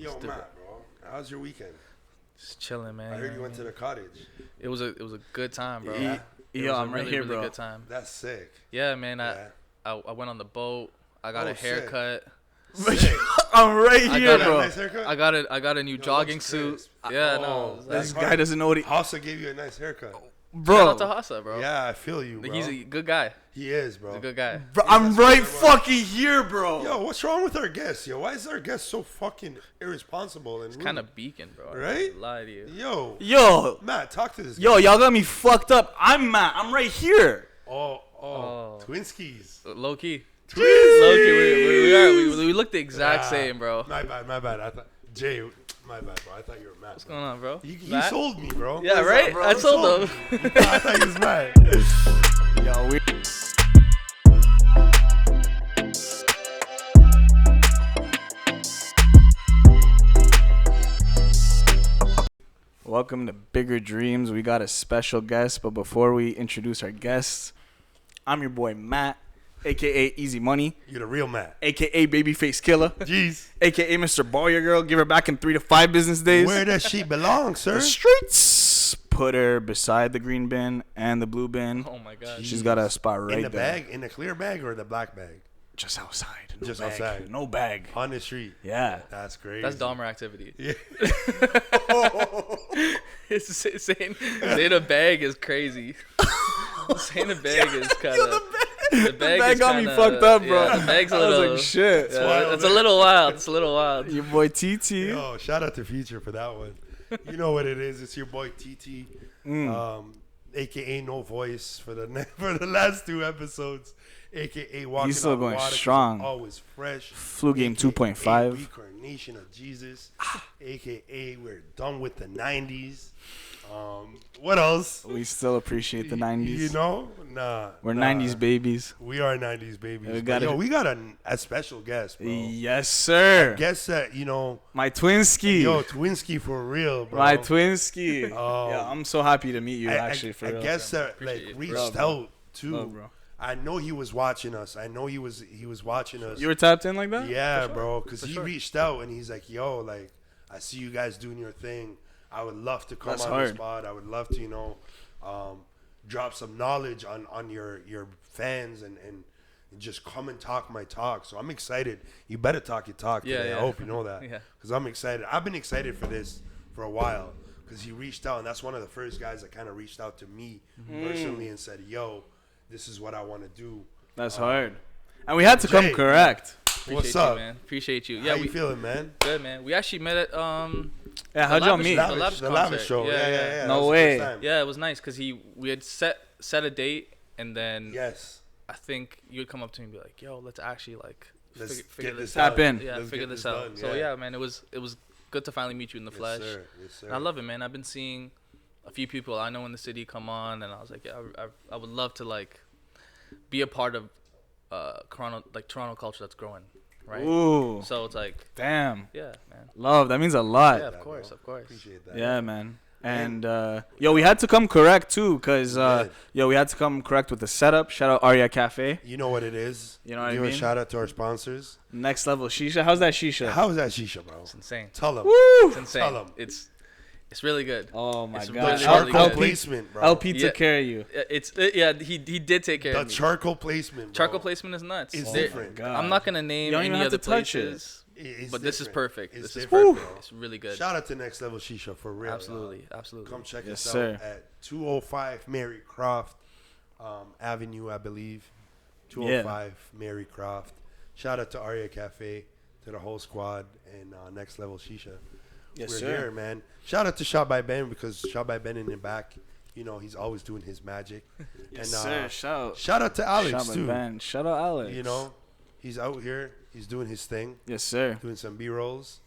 Yo, Matt, bro, how's your weekend? Just chilling, man. I heard you went to the cottage. It was a good time, bro. Yeah. Yo, I'm right here, really bro. Good time. That's sick. Yeah, man. Yeah. I went on the boat. I got a haircut. Sick. I'm right here, bro. Nice haircut? I got a new jogging suit. Yeah, no. This guy doesn't know what he. Hassa gave you a nice haircut. Bro. Shout out to Hassa, bro. Yeah, I feel you, bro. He's a good guy. He is, bro. He's a good guy. Bro, I'm right fucking here, bro. Yo, what's wrong with our guests, yo? Why is our guest so fucking irresponsible and It's rude? kind of beacon, bro. Right? I lie to you. Yo, Matt, talk to this guy. Yo, y'all got me fucked up. I'm Matt. I'm right here. Oh. Twinskies. Low key. Twinskies. Low key. We look the exact same, bro. My bad. I thought my bad, bro. I thought you were Matt. What's going on, bro? He Matt? sold me, bro. Yeah, What's right? up, bro? I sold him. I thought he was Matt. Yo, we. Welcome to Bigger Dreams. We got a special guest, but before we introduce our guests, I'm your boy Matt, aka Easy Money, You're the real Matt. aka Babyface Killer, Jeez. aka Mr. Ball Your Girl. Give her back in 3 to 5 business days. Where does she belong, sir? The streets. Put her beside the green bin and the blue bin. Oh my god. She's got a spot right In the there. bag? In the clear bag or the black bag? Just outside. No Just bag. outside. No bag. On the street. Yeah. That's crazy. That's Dahmer activity. Yeah. Saying a bag is crazy. Saying a bag is kind of. The bag got me fucked up, bro. Yeah, the bag's a I was little. like, shit. Yeah, it's a little wild. It's a little wild. Your boy TT. Yo, shout out to Future for that one. You know what it is. It's your boy TT, a.k.a. No Voice for the last 2 episodes, a.k.a. Walking He's still on going water 'cause strong. I'm always fresh. Flu Game AKA 2.5. Reincarnation of Jesus, a.k.a. we're done with the 90s. What else? We still appreciate the 90s. You know? We're 90s babies. We are 90s babies. We But, got we got a special guest, bro. Yes, sir. Guess that, My Twinski. Yo, Twinski for real, bro. My Twinski. Yeah, I'm so happy to meet you, actually, for real. I guess that, Appreciate it, reached bro. out, too. Love, bro. I know he was watching us. I know he was watching us. You were tapped in like that? Yeah, bro, because he reached out and he's like, yo, like, I see you guys doing your thing. I would love to come That's on hard. the spot. I would love to, drop some knowledge on your fans and just come and talk my talk. So I'm excited. You better talk your talk today. Yeah. I hope you know that. Yeah. Because I'm excited. I've been excited for this for a while because he reached out, and that's one of the first guys that kind of reached out to me personally and said, yo, this is what I want to do. That's hard. And we had to come Jay, correct. Appreciate up? you, man? Appreciate you. How Yeah, you we feeling, man? good, man. We actually met at Yeah, how'd y'all meet? Lavish The Lavish concert. show. Yeah. No That was the way. first time. Yeah, it was nice because we had set a date, and then Yes. I think you would come up to me and be like, "Yo, let's actually like Let's figure get this this out." Tap in. Yeah, Let's figure get this this out. done, So yeah. yeah, man, it was good to finally meet you in the flesh. Yes, sir. Yes, sir. And I love it, man. I've been seeing a few people I know in the city come on, and I was like, yeah, I would love to like be a part of Toronto culture that's growing, right? Ooh. So it's like, Damn. yeah, man. Love. That means a lot. Yeah, Yeah, of course. Appreciate that. man. And, yo, we had to come correct, too, because, did. we had to come correct with the setup. Shout out Yarah Cafe. You know what it is. You know what I Give mean? a shout out to our sponsors. Next level shisha. How's that shisha? How is that shisha, bro? It's insane. Tell them. Woo! It's insane. Tell 'em. It's really good. Oh, my It's God. The really, charcoal really good. placement, bro. LP Yeah. took care of you. He did take care The of me. charcoal placement, bro. Charcoal placement is nuts. It's There- different. God. I'm not gonna name You don't even any have other to touch it. places, It's but this is different. perfect. It's This is different, perfect. bro. It's really good. Shout out to Next Level Shisha for real. Absolutely, absolutely. Come check Yes, us sir. out at 205 Mary Croft Avenue, I believe. 205 Mary Croft. Shout out to Yarah Cafe, to the whole squad, and Next Level Shisha. Yes, We're sir. here, man. Shout out to Shot by Ben because Shot by Ben in the back, he's always doing his magic. Yes, and, sir. Shout out to Alex, Shout out too. Ben. Shout out Alex. He's out here. He's doing his thing, Yes, sir. doing some B-rolls.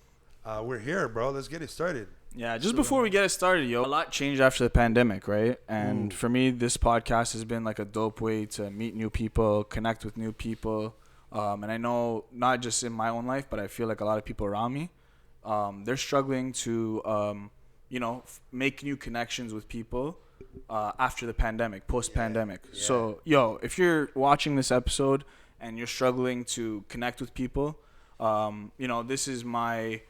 We're here, bro. Let's get it started. Yeah, just before we get it started, a lot changed after the pandemic, right? And Ooh. for me, this podcast has been like a dope way to meet new people, connect with new people. And I know not just in my own life, but I feel like a lot of people around me, they're struggling to, make new connections with people after the pandemic, post-pandemic. Yeah. So, if you're watching this episode and you're struggling to connect with people, this is my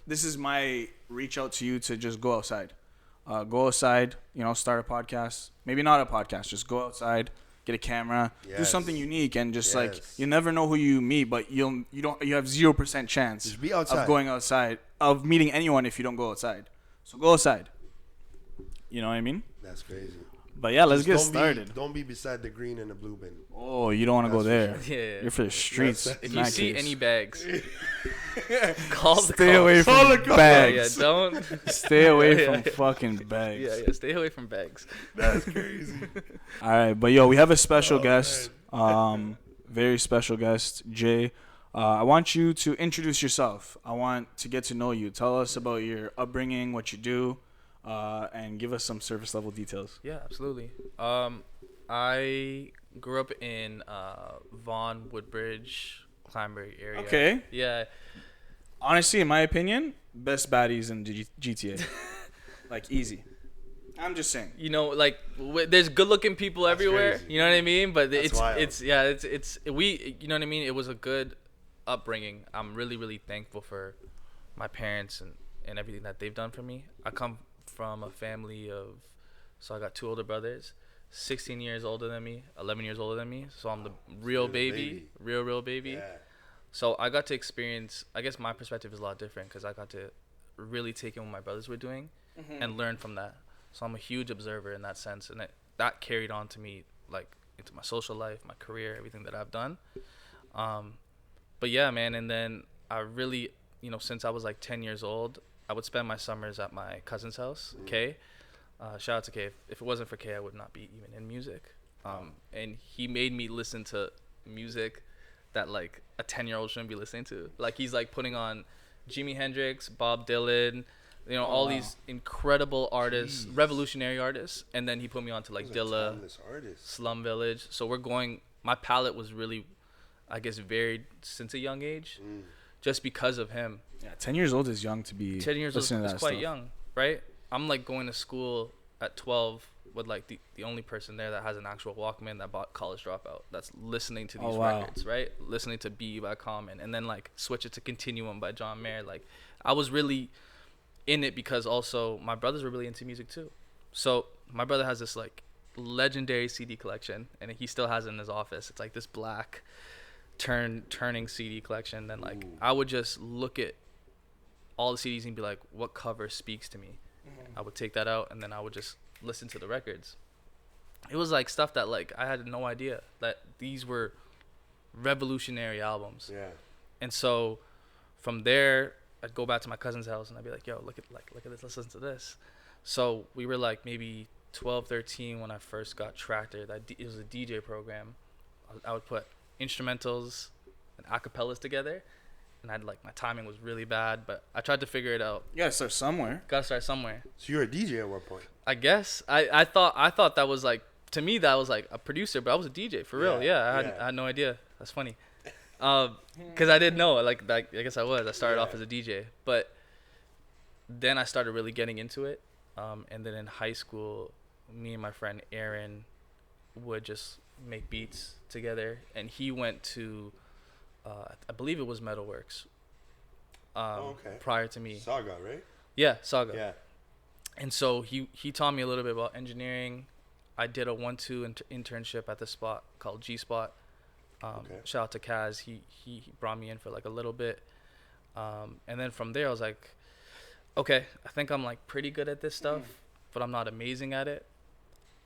This is my reach out to you to just go outside. Go outside, start a podcast. Maybe not a podcast, just go outside, get a camera, do something unique, and just like you never know who you meet, but you have 0% chance just be outside. Of going outside, of meeting anyone if you don't go outside. So go outside. You know what I mean? That's crazy. But yeah, let's get started. Don't be beside the green and the blue bin. Oh, you don't want to go there. Sure. Yeah. You're for the streets. If you see any bags, stay away from bags. Yeah, don't. Stay away from fucking bags. Yeah, stay away from bags. That's crazy. All right, but we have a special guest. Very special guest, Jay. I want you to introduce yourself. I want to get to know you. Tell us about your upbringing, what you do, and give us some service level details. Yeah, absolutely. I grew up in Vaughan, Woodbridge, Cranberry area. Okay. Yeah. Honestly, in my opinion, best baddies in GTA. Like, easy. I'm just saying. There's good-looking people everywhere. Crazy. You know what I mean? But That's wild. you know what I mean? It was a good upbringing. I'm really, really thankful for my parents and everything that they've done for me. I come from a family so I got 2 older brothers, 16 years older than me, 11 years older than me. So I'm the real baby. Real baby. Yeah. So I got to experience, I guess my perspective is a lot different because I got to really take in what my brothers were doing and learn from that. So I'm a huge observer in that sense. And that carried on to me, like, into my social life, my career, everything that I've done. But yeah, man. And then I really, since I was like 10 years old, I would spend my summers at my cousin's house, Kay. Shout out to Kay. If it wasn't for Kay, I would not be even in music. And he made me listen to music that like a 10-year-old shouldn't be listening to. Like, he's like putting on Jimi Hendrix, Bob Dylan, all these incredible artists, revolutionary artists. And then he put me on to like Dilla, Slum Village. So my palette was really, I guess, varied since a young age, just because of him. Yeah, 10 years old is young to be 10 years old is quite stuff. young, right? I'm like going to school at 12 with like the only person there that has an actual Walkman that bought College Dropout, that's listening to these records, right? Listening to B by Common, and then like switch it to Continuum by John Mayer. Like, I was really in it because also my brothers were really into music too. So my brother has this like legendary CD collection, and he still has it in his office. It's like this black turning CD collection. Then like I would just look at all the CDs and be like, what cover speaks to me? I would take that out and then I would just listen to the records. It was like stuff that like I had no idea that these were revolutionary albums. Yeah. And so from there, I'd go back to my cousin's house and I'd be like, yo, look at this, let's listen to this. So we were like maybe 12, 13 when I first got Tractor. It was a DJ program. I would put instrumentals and acapellas together. And my timing was really bad, but I tried to figure it out. You gotta start somewhere. So you were a DJ at one point? I guess. I thought that was like, to me, that was like a producer, but I was a DJ for real. Yeah, I had no idea. That's funny. Because I didn't know. Like, I guess I was. I started off as a DJ. But then I started really getting into it. And then in high school, me and my friend Aaron would just make beats together. And he went to... I believe it was Metalworks. Prior to me. Saga, right? Yeah, Saga. Yeah. And so he taught me a little bit about engineering. I did a 1-2 internship at this spot called G Spot. Shout out to Kaz. He brought me in for like a little bit. And then from there I was like, okay, I think I'm like pretty good at this stuff, but I'm not amazing at it.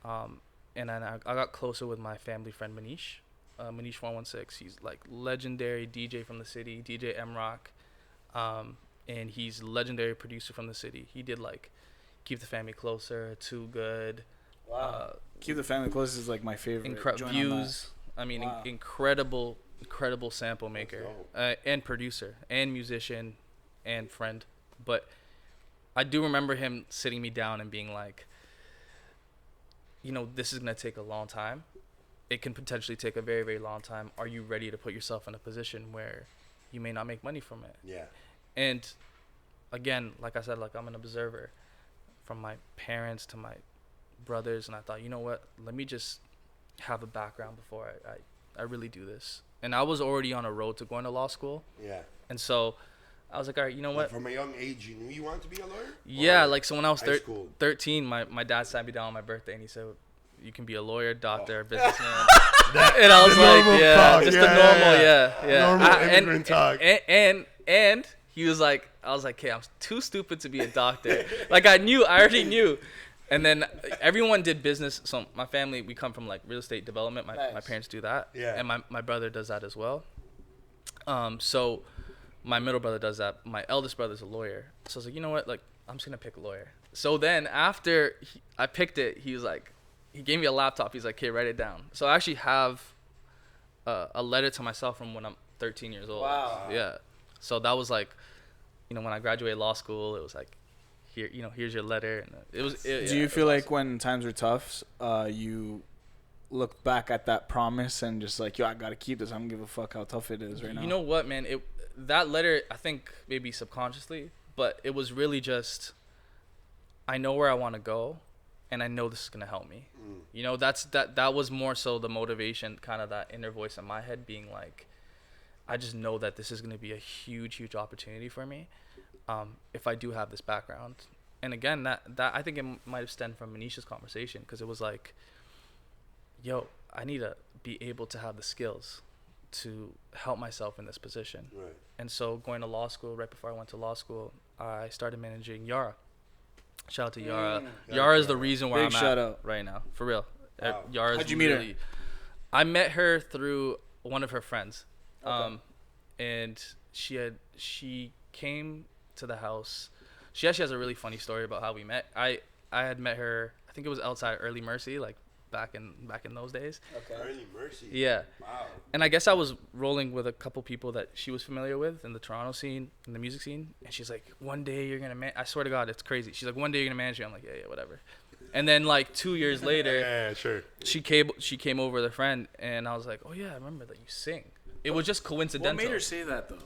And then I got closer with my family friend Manish. Manish 116. He's like legendary DJ from the city, DJ M-Rock. And he's legendary producer from the city. He did like Keep the Family Closer, Too Good. Wow. Keep the Family Closer is like my favorite. Views. I mean, wow. Incredible sample maker, and producer and musician and friend. But I do remember him sitting me down and being like, this is going to take a long time. It can potentially take a very, very long time. Are you ready to put yourself in a position where you may not make money from it? Yeah. And again, like I said, like I'm an observer from my parents to my brothers. And I thought, you know what, let me just have a background before I really do this. And I was already on a road to going to law school. Yeah. And so I was like, all right, you know what? Like from a young age, you knew you wanted to be a lawyer? Yeah, like so when I was 13, my my dad sat me down on my birthday and he said, you can be a lawyer, doctor, businessman. And I was like, yeah, just the normal, normal immigrant talk. And he was like, I was like, okay, I'm too stupid to be a doctor. Like I already knew. And then everyone did business. So my family, we come from like real estate development. My parents do that. Yeah. And my brother does that as well. So my middle brother does that. My eldest brother's a lawyer. So I was like, you know what? Like, I'm just going to pick a lawyer. So then after I picked it, he was like, he gave me a laptop. He's like, okay, write it down. So I actually have a letter to myself from when I'm 13 years old. Wow. Yeah. So that was like, you know, when I graduated law school, it was like, here, you know, here's your letter. And do you feel like when times were tough, you look back at that promise and just like, yo, I got to keep this. I don't give a fuck how tough it is right now. You know what, man? That letter, I think maybe subconsciously, but it was really just, I know where I want to go, and I know this is gonna help me. You know, that was more so the motivation, kind of that inner voice in my head being like, I just know that this is gonna be a huge opportunity for me, if I do have this background. And again, that I think it might have stemmed from Manisha's conversation, because it was like, yo, I need to be able to have the skills to help myself in this position. Right. And so going to law school, right before I went to law school, I started managing Yarah. Shout out to Yarah. Yarah is the reason where I'm at right now, for real. Wow. How'd you meet her? I met her through one of her friends. And she came to the house. She actually has a really funny story about how we met. I had met her, I think it was outside Early Mercy, like back in those days. Okay. Early Mercy. Yeah. Wow. And I guess I was rolling with a couple people that she was familiar with in the Toronto scene, in the music scene. And she's like, one day you're going to I swear to God, it's crazy. She's like, one day you're going to manage me. I'm like, yeah, whatever. And then like 2 years later, yeah, sure. She came over with a friend, and I was like, oh yeah, I remember that you sing. It was just coincidental. What made her say that though?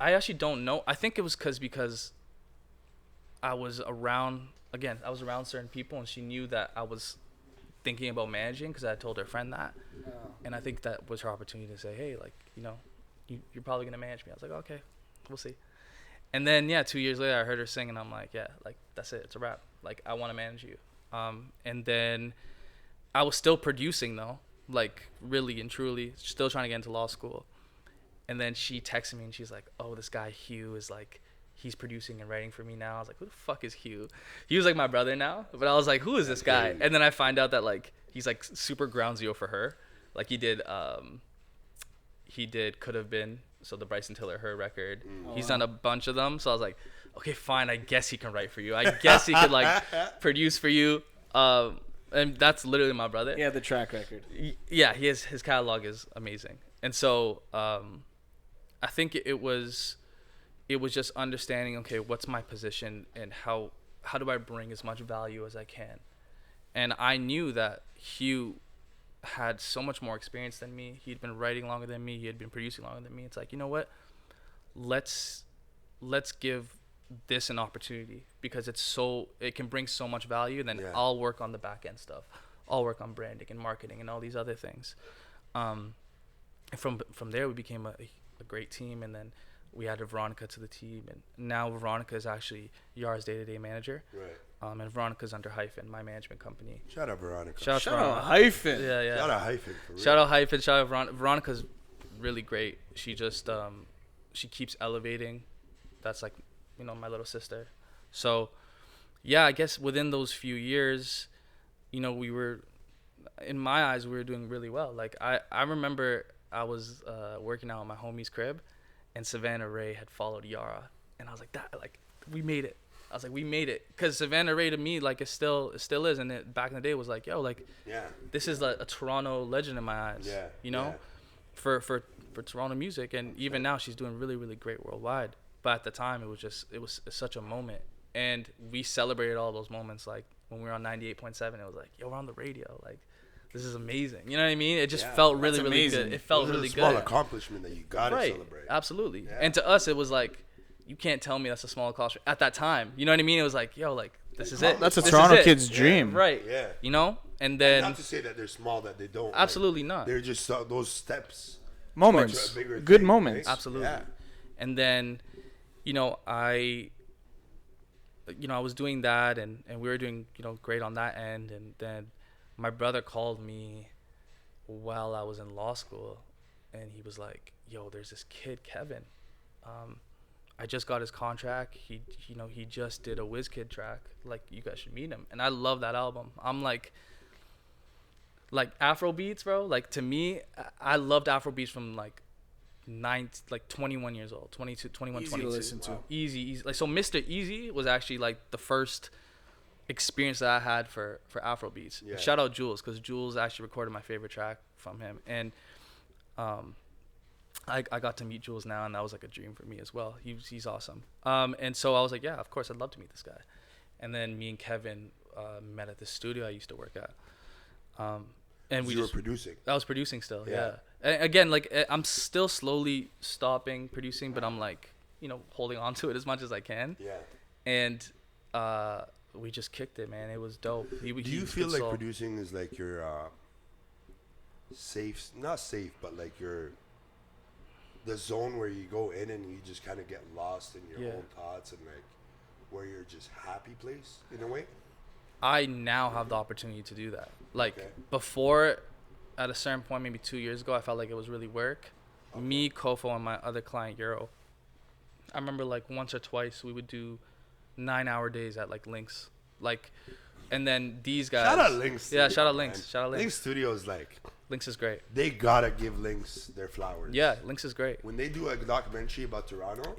I actually don't know. I think it was because I was around certain people, and she knew that I was thinking about managing, because I told her friend that. And I think that was her opportunity to say, hey, like, you know, you're probably gonna manage me. I was like, okay, we'll see. And then 2 years later, I heard her sing, and I'm like, yeah, like that's it, it's a wrap. Like, I want to manage you. And then I was still producing though, like really and truly, still trying to get into law school. And then she texted me, and she's like, oh, this guy Hugh is like, he's producing and writing for me now. I was like, who the fuck is Hugh? He was like my brother now, but I was like, who is this guy? And then I find out that like he's like super ground zero for her. Like he did Could Have Been, so the Bryson Tiller Her record. He's done a bunch of them. So I was like, okay, fine, I guess he can write for you. I guess he could like produce for you. And that's literally my brother. Yeah, the track record. Yeah, his catalog is amazing. And so I think it was just understanding, okay, what's my position, and how do I bring as much value as I can. And I knew that Hugh had so much more experience than me. He'd been writing longer than me. He had been producing longer than me. It's like, you know what? Let's give this an opportunity, because it can bring so much value. And then I'll work on the back end stuff. I'll work on branding and marketing and all these other things. And from there, we became a great team. And then we added Veronica to the team, and now Veronica is actually Yarah's day-to-day manager. Right. And Veronica's under Hyphen, my management company. Shout out Veronica. Shout out Hyphen. Yeah. Shout out Hyphen. For real. Shout out Hyphen. Shout out Veronica. Veronica's really great. She just she keeps elevating. That's like, you know, my little sister. So yeah, I guess within those few years, you know, we were, in my eyes, we were doing really well. Like I remember I was working out at my homie's crib, and Savannah Ray had followed Yarah, and I was like, we made it. I was like, we made it, because Savannah Ray to me, like, it still is, and it back in the day was like, yo, like, this is like a Toronto legend in my eyes, you know, for Toronto music, and even now she's doing really, really great worldwide. But at the time, it was such a moment, and we celebrated all those moments. Like when we were on 98.7, it was like, yo, we're on the radio, like, this is amazing. You know what I mean? It just felt really, really good. It felt really good. It's a small accomplishment that you got to celebrate. Absolutely. Yeah. And to us, it was like, you can't tell me that's a small accomplishment at that time. You know what I mean? It was like, yo, like, this is it. That's a Toronto kid's dream. Right. Yeah. You know? And then. Not to say that they're small, that they don't. Absolutely not. They're just those steps. Moments. Good moments. Right? Absolutely. Yeah. And then I was doing that, and we were doing, great on that end. And then my brother called me while I was in law school, and he was like, yo, there's this kid, Kevin. I just got his contract. He just did a WizKid track. Like, you guys should meet him. And I love that album. I'm like Afro beats, bro. Like, to me, I loved Afro beats from 21 years old, 22, 21, Easy 22. to listen to. Easy. Like, so Mr. Easy was actually like the first experience that I had for Afro beats. Yeah. Shout out Jules, because Jules actually recorded my favorite track from him. And I got to meet Jules now, and that was like a dream for me as well. He's awesome. And so I was like, yeah, of course, I'd love to meet this guy. And then me and Kevin met at the studio I used to work at. And you were producing. I was producing still, yeah. And again, like, I'm still slowly stopping producing, but I'm like, holding on to it as much as I can. Yeah. And we just kicked it, man. It was dope. Do you feel like producing is like your safe, not safe, but like the zone where you go in and you just kind of get lost in your own thoughts, and like where you're just happy place in a way? I now have the opportunity to do that. Like, before, at a certain point, maybe 2 years ago, I felt like it was really work. Me, Kofo, and my other client, Yarah, I remember like once or twice we would do 9-hour days at like Lynx. Like, and then these guys. Shout out Lynx. Yeah, shout out Lynx. Shout out Lynx. Lynx Studios, like. Lynx is great. They gotta give Lynx their flowers. Yeah, Lynx is great. When they do a documentary about Toronto,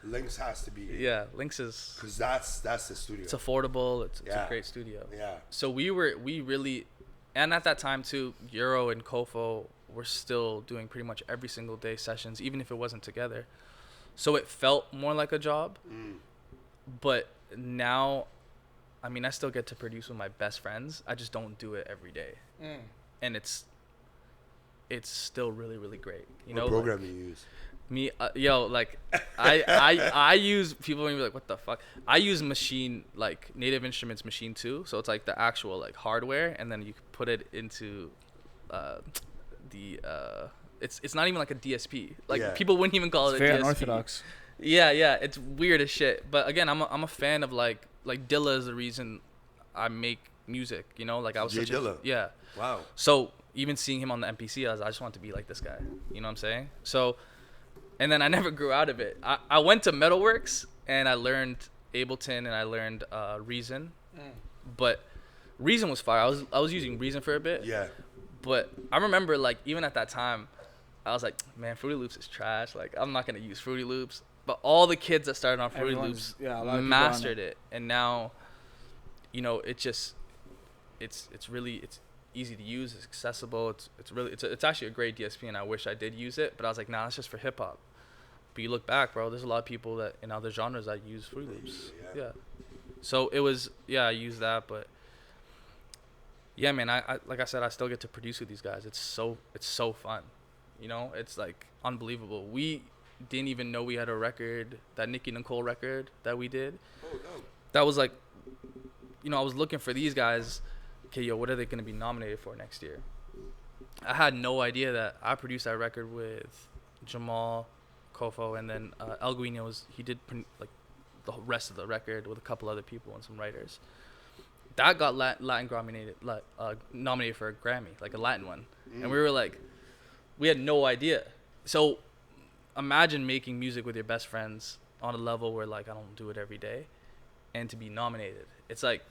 Lynx has to be. Yeah, Lynx is. Because that's the studio. It's affordable. It's a great studio. Yeah. So we really, and at that time too, Yarah and Kofo were still doing pretty much every single day sessions, even if it wasn't together. So it felt more like a job. But now, I mean, I still get to produce with my best friends. I just don't do it every day. And it's still really, really great. What program do you use? Me, I use, people are gonna be like, what the fuck? I use Machine, like Native Instruments Machine 2. So it's like the actual like hardware, and then you can put it into it's not even like a DSP. Like, people wouldn't even call it a DSP. Very unorthodox. Yeah, it's weird as shit. But again, I'm a fan of like Dilla is the reason I make music. Like, I was Jay Dilla. Yeah. Wow. So even seeing him on the MPC, I just want to be like this guy. You know what I'm saying? So, and then I never grew out of it. I went to Metalworks and I learned Ableton and I learned Reason. But Reason was fire. I was using Reason for a bit. Yeah. But I remember, like, even at that time, I was like, man, Fruity Loops is trash. Like, I'm not gonna use Fruity Loops. But all the kids that started on Fruity Loops mastered it, and now, it's easy to use. It's accessible. It's actually a great DSP, and I wish I did use it. But I was like, nah, it's just for hip hop. But you look back, bro, there's a lot of people that in other genres that use Fruity Loops. Yeah. So it was, I used that, but yeah, man, I like I said, I still get to produce with these guys. It's so fun. It's like unbelievable. We didn't even know we had a record, that Nicki Nicole record that we did. Oh, no. That was like, I was looking for these guys. Okay, what are they going to be nominated for next year? I had no idea that I produced that record with Jamal, Kofo, and then El Guino he did like the rest of the record with a couple other people and some writers. That got Latin Grammy nominated for a Grammy, like a Latin one. And we were like, we had no idea. So imagine making music with your best friends on a level where, like, I don't do it every day, and to be nominated. It's like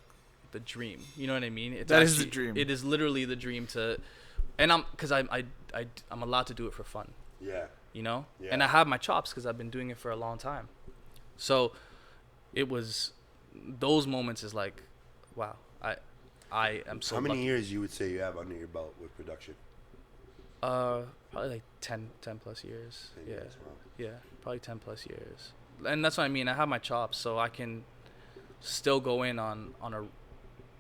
the dream. You know what I mean? That is the dream. It is literally the dream and I'm allowed to do it for fun. Yeah. Yeah. And I have my chops because I've been doing it for a long time. So it was, those moments is like, wow, I am so How many lucky. years you would say you have under your belt with production? Probably like 10 plus years. 10 years, wow. Yeah, probably 10 plus years. And that's what I mean. I have my chops, so I can still go in on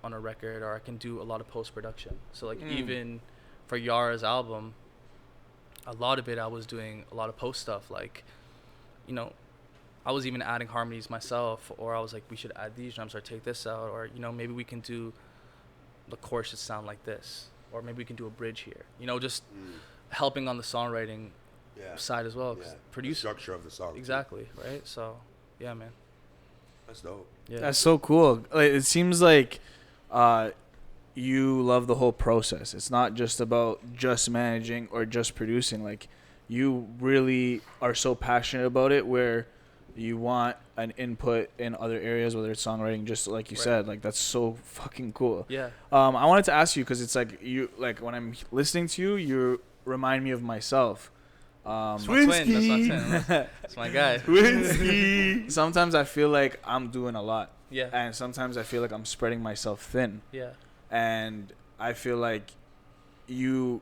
a record, or I can do a lot of post-production. So like even for Yarah's album, a lot of it I was doing a lot of post stuff. Like, I was even adding harmonies myself, or I was like, we should add these drums or take this out, or maybe we can do the chorus should sound like this, or maybe we can do a bridge here. Just helping on the songwriting side as well. Yeah. Produce the structure of the song. Exactly, right? So Yeah, man. That's dope. Yeah. That's so cool. Like, it seems like you love the whole process. It's not just about just managing or just producing. Like, you really are so passionate about it where you want an input in other areas, whether it's songwriting, just like you said. Like, that's so fucking cool. Yeah. I wanted to ask you, because it's like, you, like, when I'm listening to you, you remind me of myself. That's my twin. That's my twin. That's my guy. Twinsky. Sometimes I feel like I'm doing a lot. Yeah. And sometimes I feel like I'm spreading myself thin. Yeah. And I feel like you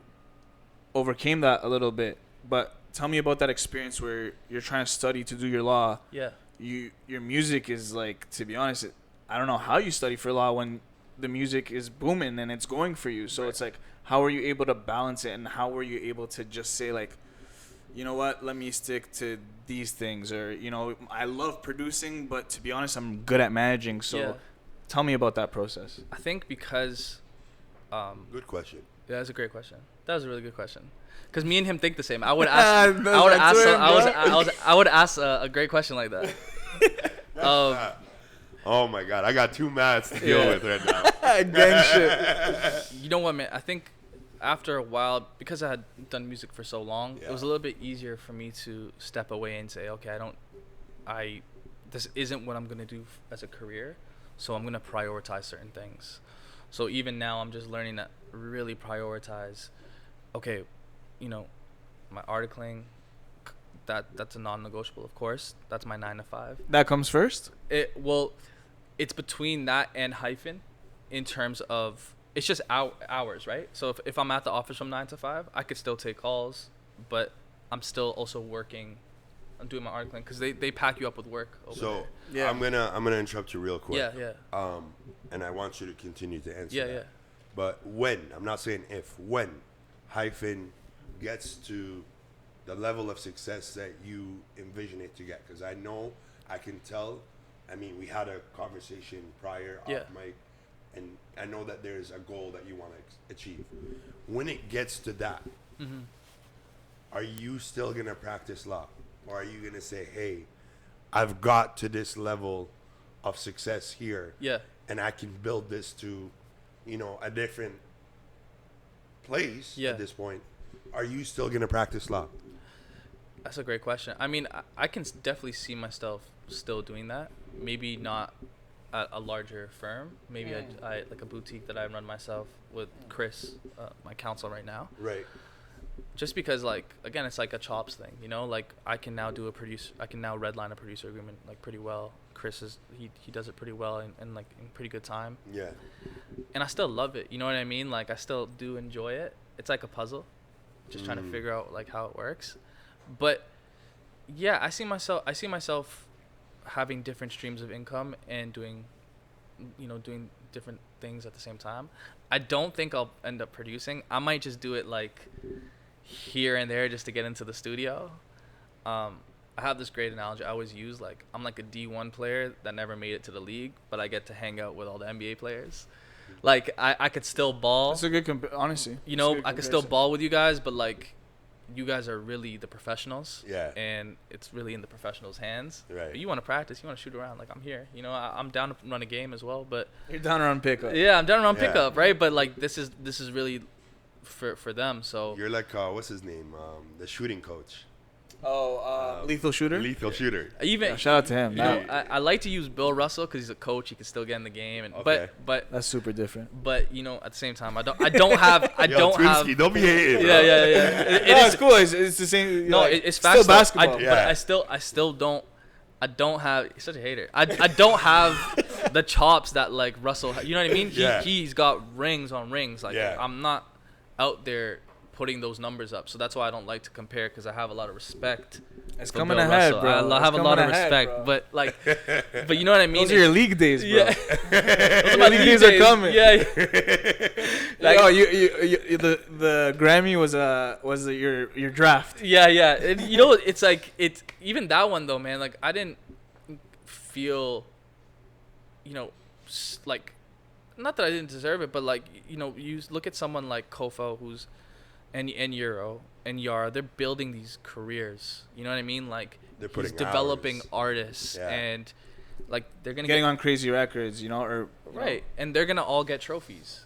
overcame that a little bit. But tell me about that experience where you're trying to study to do your law. Yeah. Your music is like, to be honest, I don't know how you study for law when the music is booming and it's going for you. So it's like, how are you able to balance it, and how were you able to just say, like, you know what, let me stick to these things? Or, you know, I love producing, but to be honest, I'm good at managing. So tell me about that process. I think because Good question. yeah, that's a great question. That was a really good question. Because me and him think the same. I would ask I would ask a great question like that. Oh my God, I got 2 maths to deal with right now. Gang shit. You know what, man? I think after a while, because I had done music for so long, it was a little bit easier for me to step away and say, okay, this isn't what I'm gonna do as a career, so I'm gonna prioritize certain things. So even now, I'm just learning to really prioritize. Okay, you know, my articling, that's a non-negotiable, of course. That's my 9 to 5. That comes first? It's between that and Hyphen, in terms of, it's just hours, right? So if I'm at the office from 9 to 5, I could still take calls, but I'm still also working. I'm doing my articling because they pack you up with work over there. Yeah. I'm gonna interrupt you real quick. Yeah. And I want you to continue to answer. Yeah, that. yeah. But when, I'm not saying if, when Hyphen gets to the level of success that you envision it to get, because I know, I can tell. I mean, we had a conversation prior off mic, and I know that there's a goal that you want to achieve. When it gets to that, are you still gonna practice law? Or are you going to say, hey, I've got to this level of success here, and I can build this to, you know, a different place at this point? Are you still going to practice law? That's a great question. I mean, I can definitely see myself still doing that. Maybe not at a larger firm. Maybe I like a boutique that I run myself with Chris, my counsel right now. Right. Just because, like, again, it's like a chops thing, you know. Like, I can now redline a producer agreement like pretty well. Chris he does it pretty well and like in pretty good time. Yeah. And I still love it. You know what I mean? Like, I still do enjoy it. It's like a puzzle, just trying to figure out like how it works. But yeah, I see myself having different streams of income and doing different things at the same time. I don't think I'll end up producing. I might just do it like here and there just to get into the studio. I have this great analogy I always use. Like, I'm like a D1 player that never made it to the league, but I get to hang out with all the NBA players. Like, I could still ball. That's a good honestly. You know, I could still ball with you guys, but like, you guys are really the professionals. Yeah. And it's really in the professionals' hands. Right. But you want to practice, you want to shoot around. Like, I'm here. You know, I'm down to run a game as well, but you're down around pickup. Yeah, I'm down around pickup, right? But like, this is really for them. So you're like what's his name? The shooting coach. Lethal Shooter. Lethal Shooter. Even shout out to him. You know, I like to use Bill Russell because he's a coach. He can still get in the game, and but that's super different. But you know, at the same time, I don't have. Twinsky, don't be hating. Yeah. It's cool. It's the same. No, like, it's fast. Still basketball. But I still don't. I don't have. He's such a hater. I don't have the chops that like Russell. You know what I mean? He's got rings on rings. Like I'm not out there putting those numbers up. So that's why I don't like to compare, because I have a lot of respect. It's coming ahead, Russell. bro. I have a lot of respect, bro. But like, but you know what I mean? Those are your league days, bro. Yeah. Your league days are coming. Yeah. Like, the Grammy was your draft. Yeah. And, you know, it's like, it's even that one though, man. Like, I didn't feel, you know, like, not that I didn't deserve it, but like, you know, you look at someone like Kofo, who's and Euro and Yarah, they're building these careers. You know what I mean? Like They're he's developing artists, Yeah. and like they're gonna getting on crazy records, you know, or right, and they're gonna all get trophies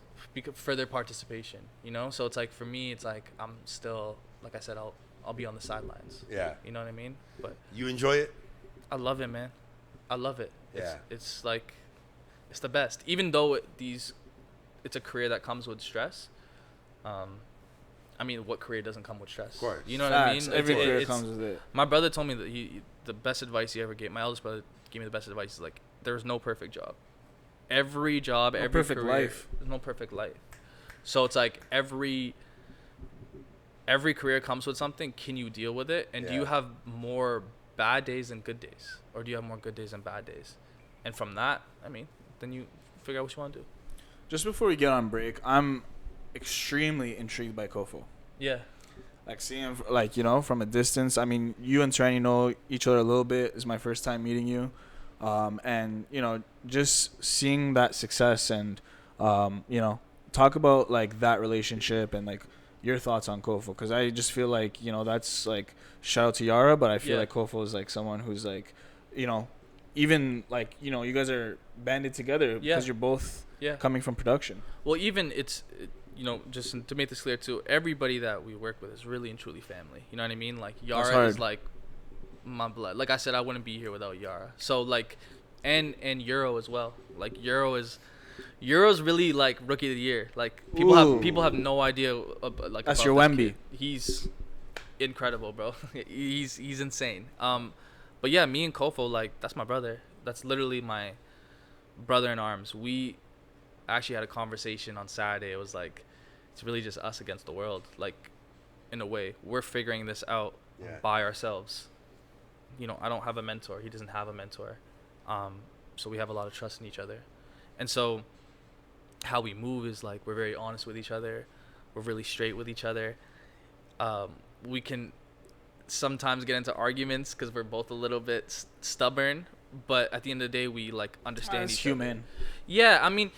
for their participation. You know, so it's like for me, it's like I'm still, like I said, I'll be on the sidelines. Yeah. You know what I mean? But You enjoy it? I love it, man. I love it. Yeah. It's like, it's the best. Even though it's a career that comes with stress. I mean, what career doesn't come with stress? Of course. You know Facts. what I mean? Every career comes with it. My brother told me that the best advice he ever gave. My eldest brother gave me the best advice. Is like, there's no perfect job. Every job, every perfect career, life. There's no perfect life. So it's like every career comes with something. Can you deal with it? And do you have more bad days than good days, or do you have more good days than bad days? And from that, I mean, then you figure out what you want to do. Just before we get on break, I'm extremely intrigued by Kofo. Yeah. Like seeing him, like, you know, from a distance. I mean, you and Tourani know each other a little bit. It's my first time meeting you. And, you know, just seeing that success and, you know, talk about, like, that relationship and, like, your thoughts on Kofo. Because I just feel like, you know, that's, like, shout out to Yarah, but I feel like Kofo is, like, someone who's, like, you know, even, like, you know, you guys are banded together because you're both coming from production. Well, even you know, just to make this clear too, everybody that we work with is really and truly family. You know what I mean? Like Yarah is like my blood. Like I said, I wouldn't be here without Yarah. So like, and Euro as well. Like Euro's really like rookie of the year. Like people have no idea. Like that's about your Wemby. He's incredible, bro. he's insane. But yeah, me and Kofo, like that's my brother. That's literally my brother in arms. We actually had a conversation on Saturday. It was like, it's really just us against the world. Like, in a way, we're figuring this out by ourselves. You know, I don't have a mentor. He doesn't have a mentor. So we have a lot of trust in each other. And so how we move is like, we're very honest with each other. We're really straight with each other. We can sometimes get into arguments because we're both a little bit stubborn. But at the end of the day, we like understand each other. Yeah, I mean,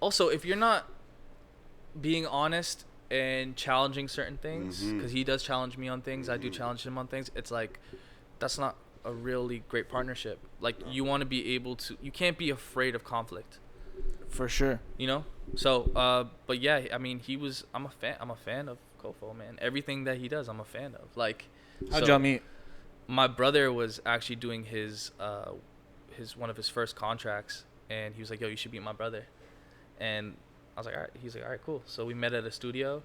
also, if you're not being honest and challenging certain things, because he does challenge me on things, I do challenge him on things, it's like, that's not a really great partnership. Like, you want to be able to, you can't be afraid of conflict. For sure. You know? So, but yeah, I mean, I'm a fan of Kofo, man. Everything that he does, I'm a fan of. Like, how'd y'all meet? My brother was actually doing one of his first contracts, and he was like, yo, you should meet my brother. And I was like, all right. He's like, all right, cool. So we met at a studio,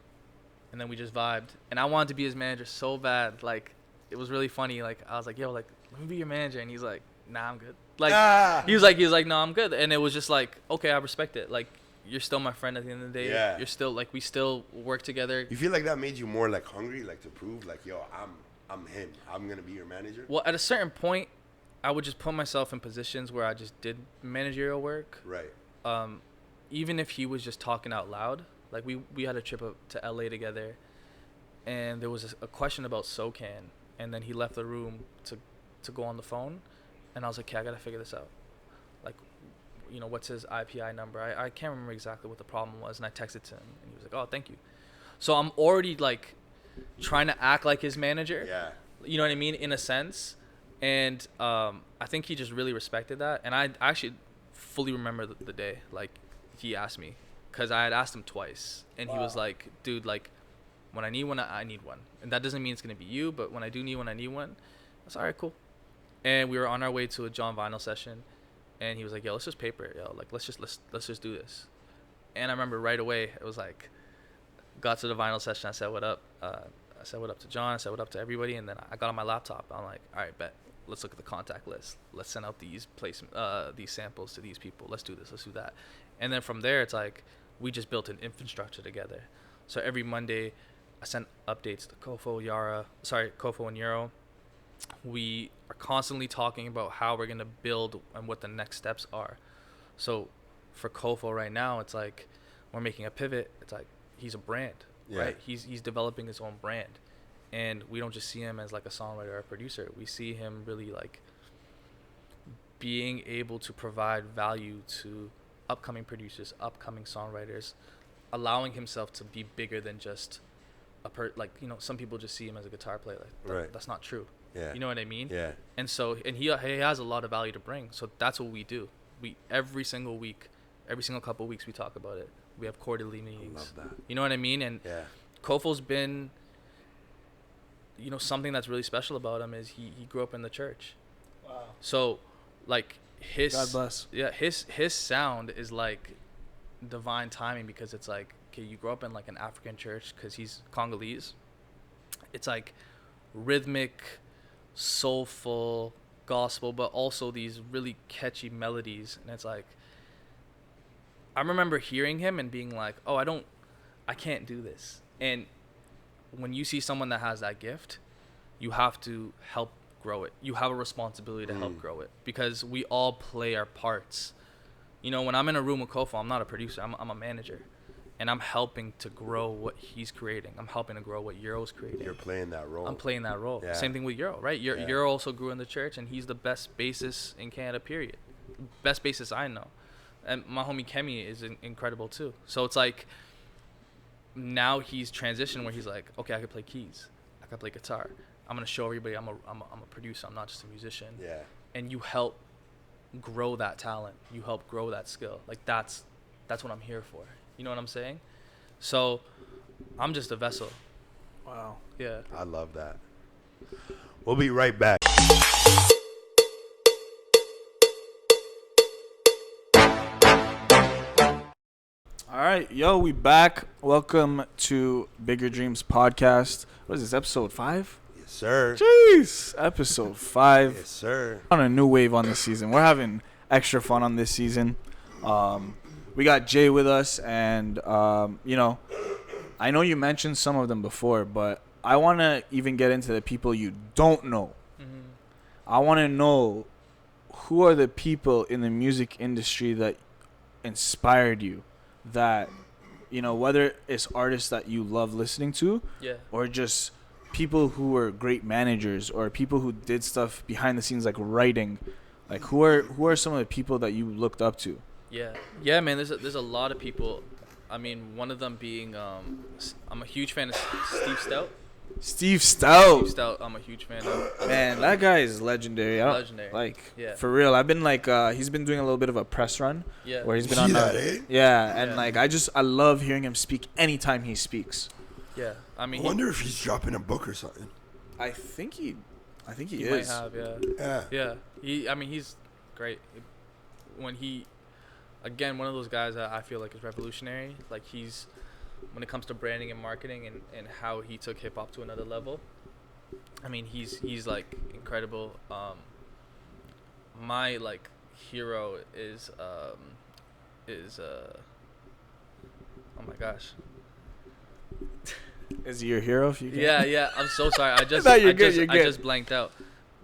and then we just vibed. And I wanted to be his manager so bad. Like, it was really funny. Like, I was like, yo, like, let me be your manager. And he's like, nah, I'm good. Like, he was like, no, I'm good. And it was just like, okay, I respect it. Like, you're still my friend at the end of the day. Yeah. You're still, like, we still work together. You feel like that made you more, like, hungry, like, to prove, like, yo, I'm him. I'm going to be your manager? Well, at a certain point, I would just put myself in positions where I just did managerial work. Right. Even if he was just talking out loud, like we had a trip up to LA together, and there was a question about SoCan, and then he left the room to go on the phone, and I was like, okay, I gotta figure this out. Like, you know, what's his IPI number? I can't remember exactly what the problem was, and I texted to him, and he was like, oh, thank you. So I'm already like trying to act like his manager. Yeah. You know what I mean, in a sense, and I think he just really respected that, and I actually fully remember the day like he asked me, because I had asked him twice, and he was like, dude, like, when I need one, I need one. And that doesn't mean it's going to be you, but when I do need one, I need one. I was all right, cool. And we were on our way to a John Vinyl session, and he was like, yo, let's just paper it, yo. Like, let's just do this. And I remember right away, it was like, got to the vinyl session, I said what up. I said what up to John, I said what up to everybody, and then I got on my laptop. I'm like, all right, bet. Let's look at the contact list. Let's send out these samples to these people. Let's do this. Let's do that. And then from there, it's like we just built an infrastructure together. So every Monday, I sent updates to Kofo and Euro. We are constantly talking about how we're gonna build and what the next steps are. So for Kofo right now, it's like we're making a pivot. It's like he's a brand, right? He's developing his own brand. And we don't just see him as like a songwriter or a producer. We see him really like being able to provide value to upcoming producers, upcoming songwriters, allowing himself to be bigger than just some people just see him as a guitar player. That's not true. Yeah. You know what I mean? Yeah. And so, and he has a lot of value to bring. So that's what we do. We every single week, every single couple of weeks, we talk about it. We have quarterly meetings. I love that. You know what I mean? And Kofo's been, something that's really special about him is he grew up in the church. Wow. So, like God bless. Yeah, his sound is like divine timing, because it's like, okay, you grow up in like an African church because he's Congolese. It's like rhythmic, soulful gospel, but also these really catchy melodies. And it's like, I remember hearing him and being like, oh, I can't do this. And when you see someone that has that gift, you have to help grow it. You have a responsibility to help grow it, because we all play our parts. When I'm in a room with Kofo, I'm not a producer, I'm a manager. And I'm helping to grow what he's creating. I'm helping to grow what Yarah's creating. You're playing that role. I'm playing that role. Yeah. Same thing with Yarah, right? Yarah also grew in the church, and he's the best bassist in Canada, period. Best bassist I know. And my homie Kemi is incredible too. So it's like, now he's transitioned where he's like, okay, I can play keys. I can play guitar. I'm going to show everybody I'm a producer. I'm not just a musician. Yeah. And you help grow that talent. You help grow that skill. Like that's what I'm here for. You know what I'm saying? So I'm just a vessel. Wow. Yeah. I love that. We'll be right back. All right, we back. Welcome to Bigger Dreams podcast. What is this, episode 5? Yes, sir. Jeez, episode 5. Yes, sir. On a new wave on this season. We're having extra fun on this season. We got Jay with us, and I know you mentioned some of them before, but I want to even get into the people you don't know. Mm-hmm. I want to know, who are the people in the music industry that inspired you, that, whether it's artists that you love listening to, or just people who were great managers, or people who did stuff behind the scenes like writing. Like, who are some of the people that you looked up to? Yeah, man. There's a lot of people. I mean, one of them being I'm a huge fan of Steve Stout. Steve Stout, I'm a huge fan of. Man, that guy is legendary. Legendary. For real. I've been he's been doing a little bit of a press run. Yeah. Where he's been on I love hearing him speak anytime he speaks. Yeah. I mean, I wonder if he's dropping a book or something. I think he he is. might have, yeah. He's great. When again, one of those guys that I feel like is revolutionary. Like, when it comes to branding and marketing and how he took hip hop to another level. I mean, he's like incredible. My like hero is oh my gosh. Is he your hero? If you can? Yeah. I'm so sorry. I just No, I you're good. just blanked out.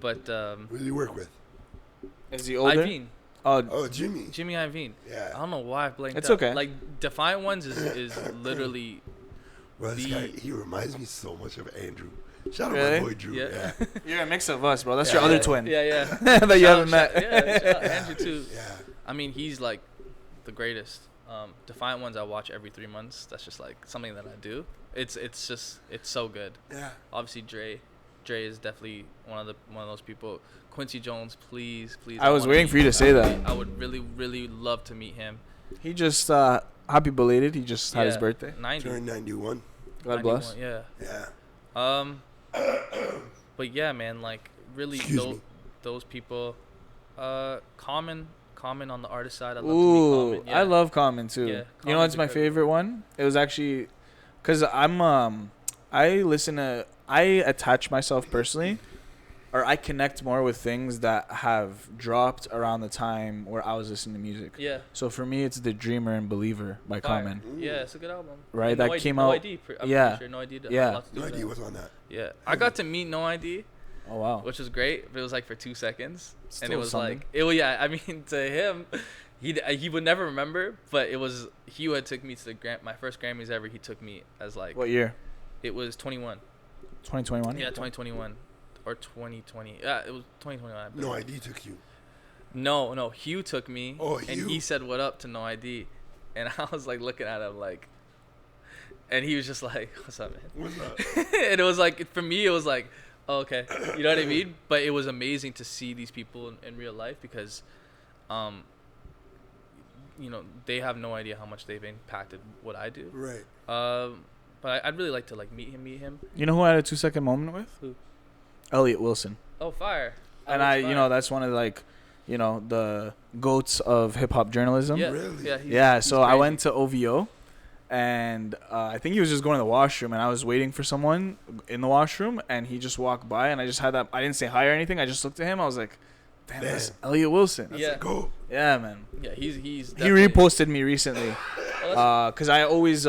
But Who do you work with? Is he older? Hyphen. Oh, Jimmy Hyphen. Yeah. I don't know why I blanked It's out. okay. Like, Defiant Ones is literally. Well, this guy, he reminds me so much of Andrew. Shout out Really? my boy Drew. Yeah. You're a mix of us, bro. That's your other twin. Yeah. that you haven't met. Shout out Andrew too. Yeah. I mean, he's like the greatest. Defiant Ones I watch every 3 months. That's just like something that I do. It's so good. Yeah. Obviously Dre is definitely one of those people. Quincy Jones, please. I was waiting for you to say that. I would really love to meet him. He just happy belated. He just had his birthday. 90. Turned 91. God bless. Yeah. Yeah. But yeah, man, like really those people. Common on the artist side. I love to meet Common. Yeah. I love Common too. Yeah, You know what's my favorite one? It was actually because I attach myself personally, or I connect more with things that have dropped around the time where I was listening to music. Yeah. So for me, it's The Dreamer and Believer by Common. Yeah, it's a good album. Right, and that came out. No ID. I'm sure No ID. No ID was on that. Yeah, I got to meet No ID. Oh wow. Which was great, but it was like for 2 seconds, Still and it was something. I mean, to him, he would never remember, but he had took me to my first Grammys ever. He took me as like. What year? It was 21. 2021. Yeah, 2021 or 2020. Yeah, it was 2021. No ID took you. No, Hugh took me. Oh, and Hugh. he said what up to No ID, and I was like looking at him like, And he was just like, "What's up, man?" What's up? And it was like, for me, it was like, oh, okay, you know what I mean? But it was amazing to see these people in real life because, they have no idea how much they've impacted what I do. Right. But I'd really like to like meet him. You know who I had a 2-second moment with? Who? Elliot Wilson. Oh, fire! And that's one of the goats of hip hop journalism. Yeah, Really? yeah. So I went to OVO, and I think he was just going to the washroom, and I was waiting for someone in the washroom, and he just walked by, and I just had that. I didn't say hi or anything. I just looked at him. I was like, "Damn, that's Elliot Wilson." That's Yeah. a goat. Yeah, man. Yeah, he's. He reposted me recently, because I always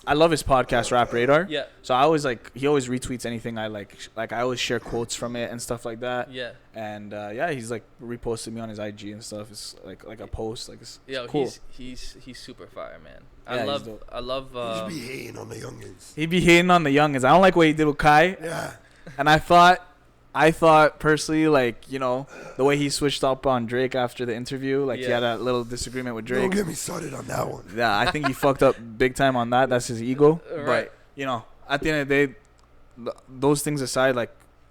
I love his podcast, Rap Radar. Yeah. So I always he always retweets anything I like. Like I always share quotes from it and stuff like that. Yeah. And he's like reposted me on his IG and stuff. It's like a post. Like it's cool. He's super fire, man. Yeah, I love. He's be hating on the youngins. He be hating on the youngins. I don't like what he did with Kai. Yeah. And I thought personally, the way he switched up on Drake after the interview, he had a little disagreement with Drake. Don't get me started on that one. Yeah, I think he fucked up big time on that. That's his ego. Right. But at the end of the day, those things aside,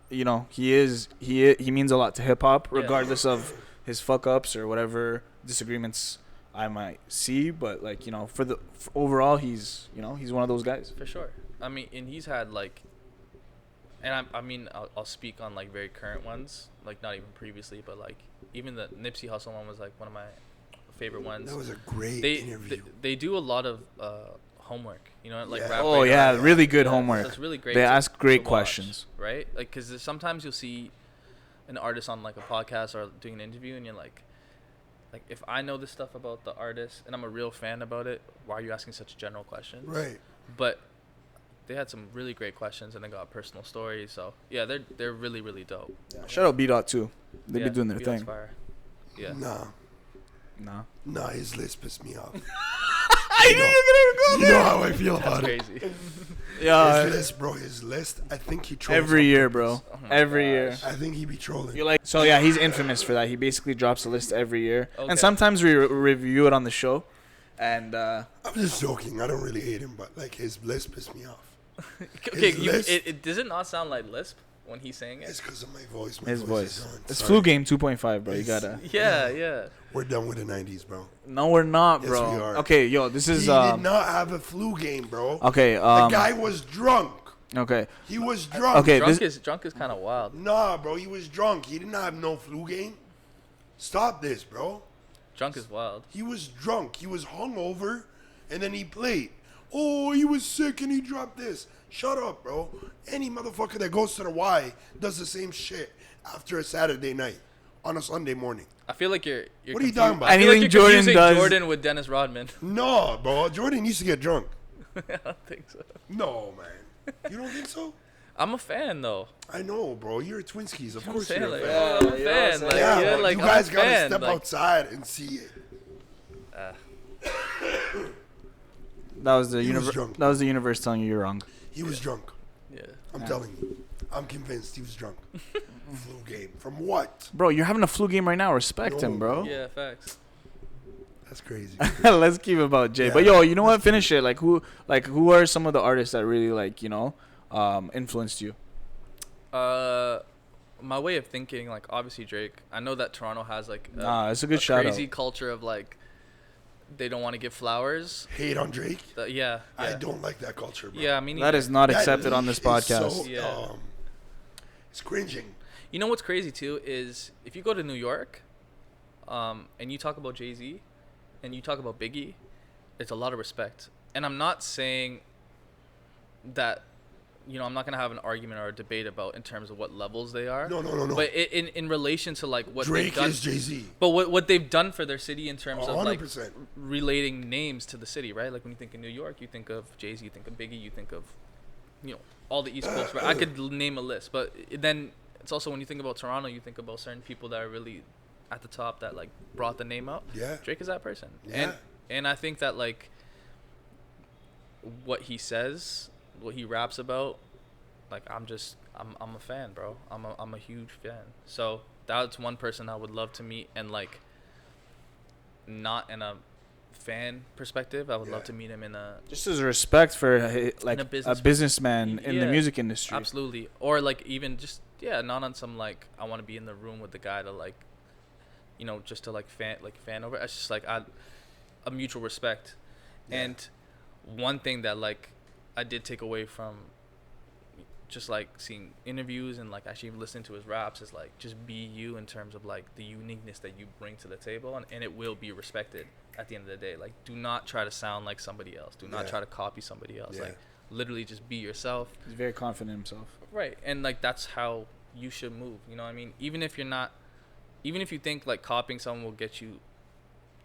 he means a lot to hip hop, regardless of his fuck ups or whatever disagreements I might see. But overall, he's one of those guys. For sure. I mean, and he's had and I'll speak on very current ones, not even previously, but even the Nipsey Hussle one was one of my favorite ones. That was a great interview. They do a lot of homework, Rap Oh Radar. yeah, really good homework. So it's really great. They ask great watch, questions, right? Because sometimes you'll see an artist on a podcast or doing an interview, and you're like, if I know this stuff about the artist and I'm a real fan about it, why are you asking such general questions? Right. But they had some really great questions and they got personal stories. So yeah, they're really, really dope. Yeah. Shout out B-Dot too. They be doing their thing. Fire. Yeah. Nah, his list pissed me off. I knew you were gonna You know how I feel about That's it. crazy. Yeah. His list. I think he trolls Every year, bro. Oh Every year. I think he be trolling. He's infamous for that. He basically drops a list every year, Okay. and sometimes we review it on the show. And I'm just joking. I don't really hate him, but his list pissed me off. Okay, does it not sound like Lisp when he's saying it? It's because of my voice. his voice. Is on. It's Sorry. Flu Game 2.5, bro. You gotta. Yeah. We're done with the 90s, bro. No, we're not, bro. Yes, we are. Okay, yo, this is. He did not have a flu game, bro. Okay. The guy was drunk. Okay. He was drunk. Okay. Drunk is kind of wild. Nah, bro. He was drunk. He didn't have no flu game. Stop this, bro. Drunk is wild. He was drunk. He was hungover, and then he played. Oh, he was sick and he dropped this. Shut up, bro. Any motherfucker that goes to the Y does the same shit after a Saturday night on a Sunday morning. I feel like you're What are you talking about? I feel Anything like you're Jordan confusing does- Jordan with Dennis Rodman. No, bro. Jordan used to get drunk. I don't think so. No, man. You don't think so? I'm a fan though. I know, bro. You're a Twinskies. Of I'm course saying, you're a like, fan. I'm a fan. Like, Yeah, yeah, but like, you I'm guys a gotta fan. step Like, outside and see it. That was the He was universe. drunk. That was the universe telling you you're wrong. He was drunk. yeah. I'm telling you. I'm convinced he was drunk. Flu game. From what? Bro, you're having a flu game right now. Respect No, him, bro. Yeah, facts. That's crazy. Let's keep it about Jay. Yeah. But yo, you know what? Finish it. Who are some of the artists that really influenced you? My way of thinking, obviously Drake. I know that Toronto has It's a good shout crazy out. culture of they don't want to give flowers. Hate on Drake? Yeah. I don't like that culture, bro. Yeah, I mean That is not That accepted on this is podcast. So, Yeah. it's cringing. You know what's crazy too is if you go to New York, and you talk about Jay-Z, and you talk about Biggie, it's a lot of respect. And I'm not saying that, I'm not gonna have an argument or a debate about in terms of what levels they are. No. But in relation to what Drake they've done, is Jay-Z. but what they've done for their city in terms of 100%. relating names to the city, right? Like when you think of New York, you think of Jay-Z, you think of Biggie, you think of all the East Coast. Right? I could name a list, but then it's also when you think about Toronto, you think about certain people that are really at the top that brought the name up. Yeah. Drake is that person. Yeah. And I think that what he says, what he raps about, I'm a fan, bro. I'm a huge fan. So that's one person I would love to meet and not in a fan perspective, I would love to meet him in a just as a respect for like a businessman in the music industry. Absolutely. Or like even just not on some like I want to be in the room with the guy to like, you know, just to like fan over. It's just like a mutual respect. And one thing that like I did take away from just like seeing interviews and like actually listening to his raps is like just be you in terms of like the uniqueness that you bring to the table, and it will be respected at the end of the day. Like, do not try to sound like somebody else. Do not try to copy somebody else. Like, literally just be yourself. He's very confident in himself. Right. And like that's how you should move. You know what I mean? Even if you think like copying someone will get you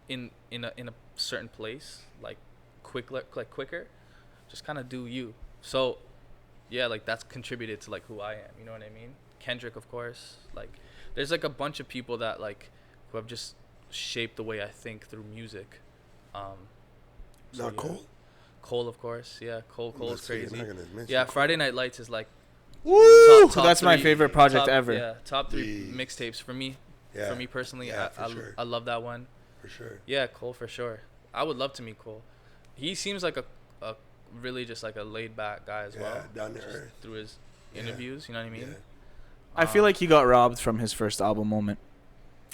in a certain place like quicker, just kind of do you. So yeah, like that's contributed to like who I am, you know what I mean? Kendrick, of course. Like there's like a bunch of people that like who have just shaped the way I think through music. Not Cole? Cole, of course. Yeah, Cole's crazy. Yeah, Friday Night Lights is like woo! That's my favorite project ever. Yeah, top 3 mixtapes for me. Yeah. For me personally, Yeah, I love that one. For sure. Yeah, Cole for sure. I would love to meet Cole. He seems like a really just like a laid back guy as well. Down to earth. Through his interviews, you know what I mean? Yeah. I feel like he got robbed from his first album moment.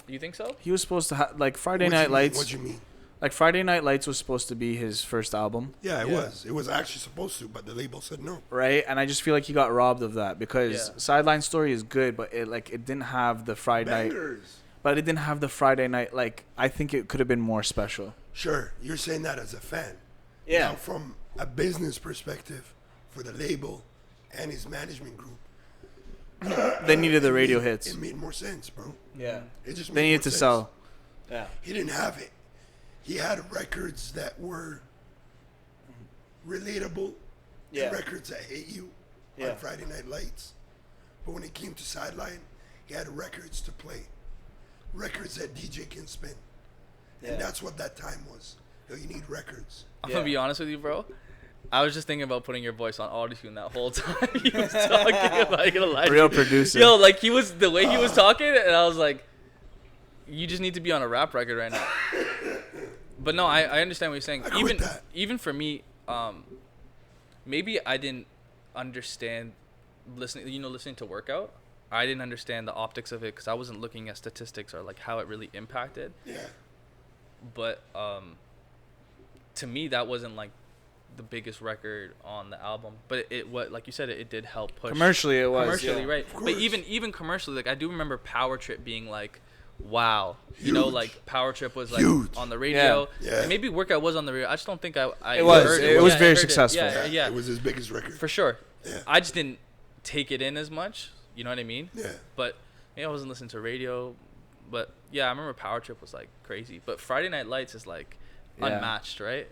You think so? He was supposed to have like Friday Night Lights. What you mean? Like Friday Night Lights was supposed to be his first album. Yeah, it was. It was actually supposed to, but the label said no. Right, and I just feel like he got robbed of that because Sideline Story is good, but it didn't have the Friday night. But it didn't have the Friday night. Like I think it could have been more special. Sure, you're saying that as a fan. Yeah. Now, from a business perspective, for the label and his management group, they needed the radio hits. It made more sense, bro. Yeah. It just they needed to sell. Yeah. He didn't have it. He had records that were relatable. And records that hit you on Friday Night Lights. But when it came to Sideline, he had records to play. Records that DJ can spin. And that's what that time was. You need records. I'm going to be honest with you, bro. I was just thinking about putting your voice on auto-tune that whole time he was talking. I'm not gonna lie. Real producer. Yo, like the way he was talking, and I was like, you just need to be on a rap record right now. But no, I understand what you're saying. Even for me, maybe I didn't understand listening to Workout. I didn't understand the optics of it because I wasn't looking at statistics or like how it really impacted. Yeah. But to me, that wasn't like the biggest record on the album, but like you said, it did help push commercially. It was commercially, right? But even commercially, like I do remember Power Trip being like, wow, huge. You know, like Power Trip was like huge. On the radio. Yeah. And maybe Workout was on the radio. I just don't think I it was. It was very successful. Yeah. It was his biggest record for sure. Yeah. I just didn't take it in as much. You know what I mean? Yeah. But I wasn't listening to radio. But yeah, I remember Power Trip was like crazy. But Friday Night Lights is like unmatched, right?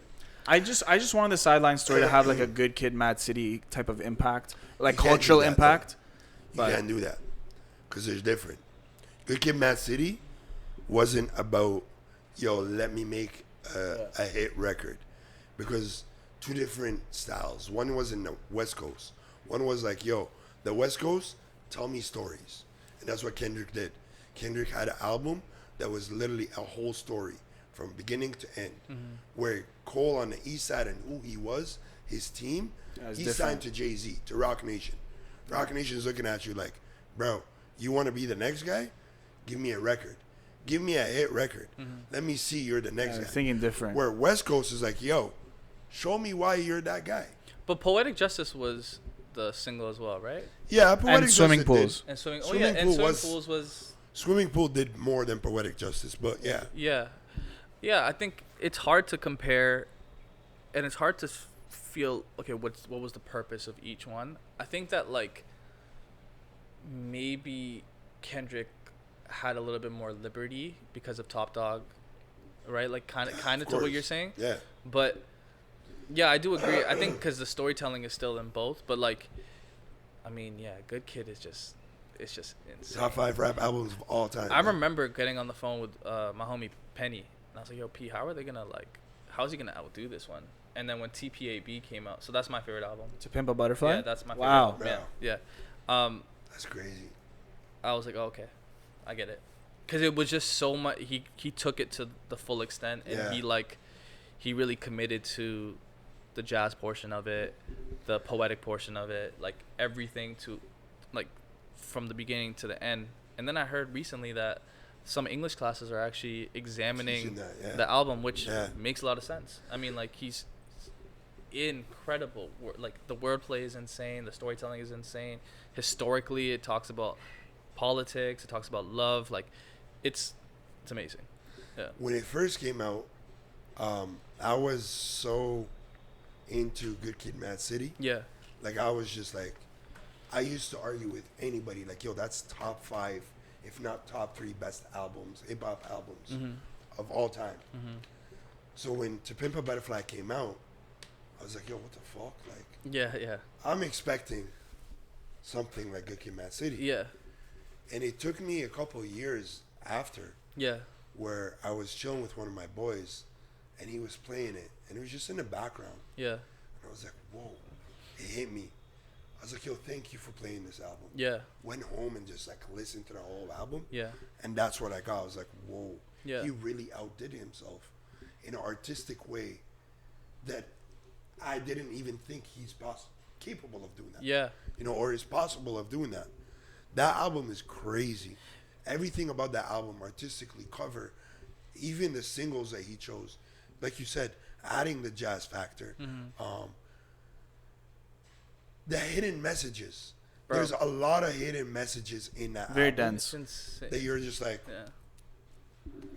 I just wanted the Sideline Story to have like a Good Kid, Mad City type of impact, like cultural impact. You can't do that because there's different. Good Kid, Mad City wasn't about let me make a hit record, because two different styles. One was in the West Coast. One was like the West Coast, tell me stories, and that's what Kendrick did. Kendrick had an album that was literally a whole story from beginning to end, where Cole on the East Side and who he was, his team, he signed to Jay-Z, to Rock Nation. Rock Nation is looking at you like, bro, you want to be the next guy? Give me a record. Give me a hit record. Let me see you're the next guy. Thinking different. Where West Coast is like, show me why you're that guy. But Poetic Justice was the single as well, right? Yeah, Poetic Justice Swimming Pools. And Swimming Pools was... Swimming Pool did more than Poetic Justice, but yeah. Yeah, I think it's hard to compare, and it's hard to feel, okay, what was the purpose of each one? I think that, like, maybe Kendrick had a little bit more liberty because of Top Dog, right? Like, kind of to what you're saying? Yeah. But, yeah, I do agree. I think because the storytelling is still in both, but, like, I mean, yeah, Good Kid is just... It's just insane. Top 5 rap albums of all time. I remember getting on the phone with my homie Penny, and I was like, "Yo, P, how's he gonna outdo this one?" And then when TPAB came out, so that's my favorite album. To Pimp a Butterfly. Yeah, that's my favorite album. Yeah. That's crazy. I was like, oh, okay, I get it, because it was just so much. He took it to the full extent, and he really committed to the jazz portion of it, the poetic portion of it, like everything to, like, from the beginning to the end. And then I heard recently that some English classes are actually examining the album, which makes a lot of sense. I mean, like, he's incredible. Like, the wordplay is insane, the storytelling is insane. Historically, it talks about politics, it talks about love. Like, it's amazing. Yeah. When it first came out, I was so into Good Kid, Mad City. Yeah. Like, I was just like, I used to argue with anybody, like, yo, that's top 5, if not top 3 best albums, hip-hop albums of all time. So when To Pimp a Butterfly came out, I was like, yo, what the fuck? Like, I'm expecting something like Good Kid, Mad City. Yeah. And it took me a couple of years after where I was chilling with one of my boys, and he was playing it, and it was just in the background. Yeah. And I was like, whoa, it hit me. I was like, yo, thank you for playing this album. Yeah. Went home and just, like, listened to the whole album. Yeah. And that's what I got. I was like, whoa. Yeah. He really outdid himself in an artistic way that I didn't even think he's capable of doing that. Yeah. You know, or is possible of doing that. That album is crazy. Everything about that album artistically, cover, even the singles that he chose, like you said, adding the jazz factor, the hidden messages. Bro. There's a lot of hidden messages in that Very album. dense. That you're just like,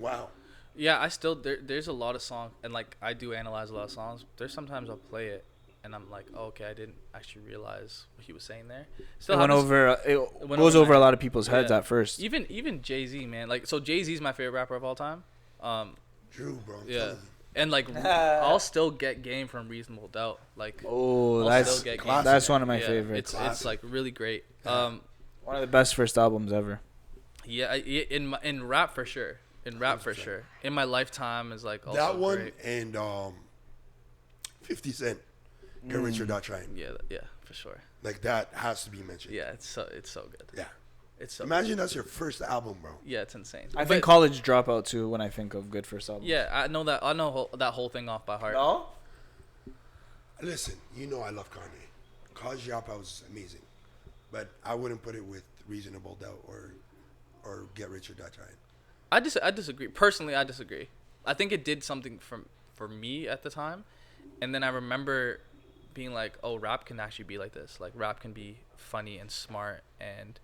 wow. Yeah, I still, there's a lot of songs, and, like, I do analyze a lot of songs. There's sometimes I'll play it, and I'm like, oh, okay, I didn't actually realize what he was saying there. Still it goes over a lot of people's heads at first. Even Jay-Z, man. Like, so Jay-Z's my favorite rapper of all time. True, bro. Yeah. And, like, I'll still get game from Reasonable Doubt. Like, that's one of my favorites. It's like really great. One of the best first albums ever. Yeah, in rap for sure. In rap 100%. For sure. In My Lifetime is like also that one great. And 50 Cent. Get Rich or Die Trying. Yeah, for sure. Like, that has to be mentioned. Yeah, it's so good. Yeah. It's so Imagine good. that's your first album, bro. Yeah, it's insane. I think College Dropout too when I think of good first albums. Yeah, I know that that whole thing off by heart. No? Listen, you know I love Kanye. College Dropout was amazing. But I wouldn't put it with Reasonable Doubt or Get Rich or Die Trying. I disagree. Personally, I disagree. I think it did something for me at the time. And then I remember being like, oh, rap can actually be like this. Like, rap can be funny and smart, and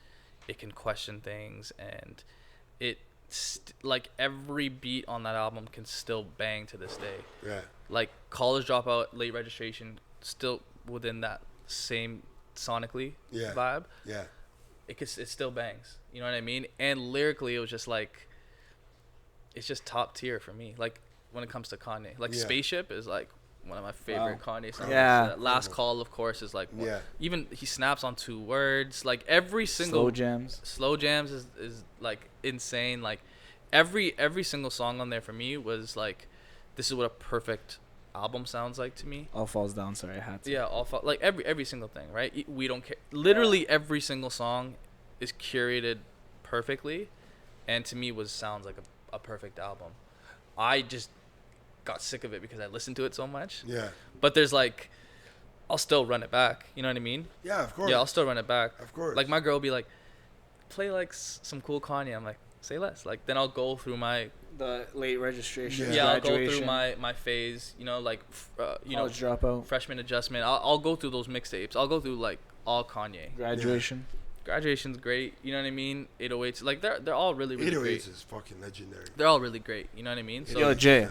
it can question things, and it like every beat on that album can still bang to this day. Yeah. Like College Dropout, Late Registration, still within that same sonically vibe. Yeah. It still bangs. You know what I mean? And lyrically, it was just like, it's just top tier for me. Like, when it comes to Kanye, like Spaceship is like one of my favorite Kanye songs. Yeah. Last Call, of course, is like one. Even he snaps on 2 words. Like every single Slow Jams is like insane. Like every single song on there for me was like, this is what a perfect album sounds like to me. All Falls Down. Sorry, I had to. Yeah, like every single thing, right? We don't care. Literally every single song is curated perfectly, and to me sounds like a perfect album. I just got sick of it because I listened to it so much. Yeah. But there's like, I'll still run it back. You know what I mean? Yeah, of course. Yeah, I'll still run it back. Of course. Like, my girl will be like, play like some cool Kanye. I'm like, say less. Like, then I'll go through the Late Registration. Yeah, I'll go through my phase. You know, like College Dropout, Freshman Adjustment. I'll go through those mixtapes. I'll go through like all Kanye. Graduation. Yeah. Graduation's great. You know what I mean? 808s, like they're all really great. 808s is fucking legendary. They're all really great. You know what I mean? So, yo, Jay,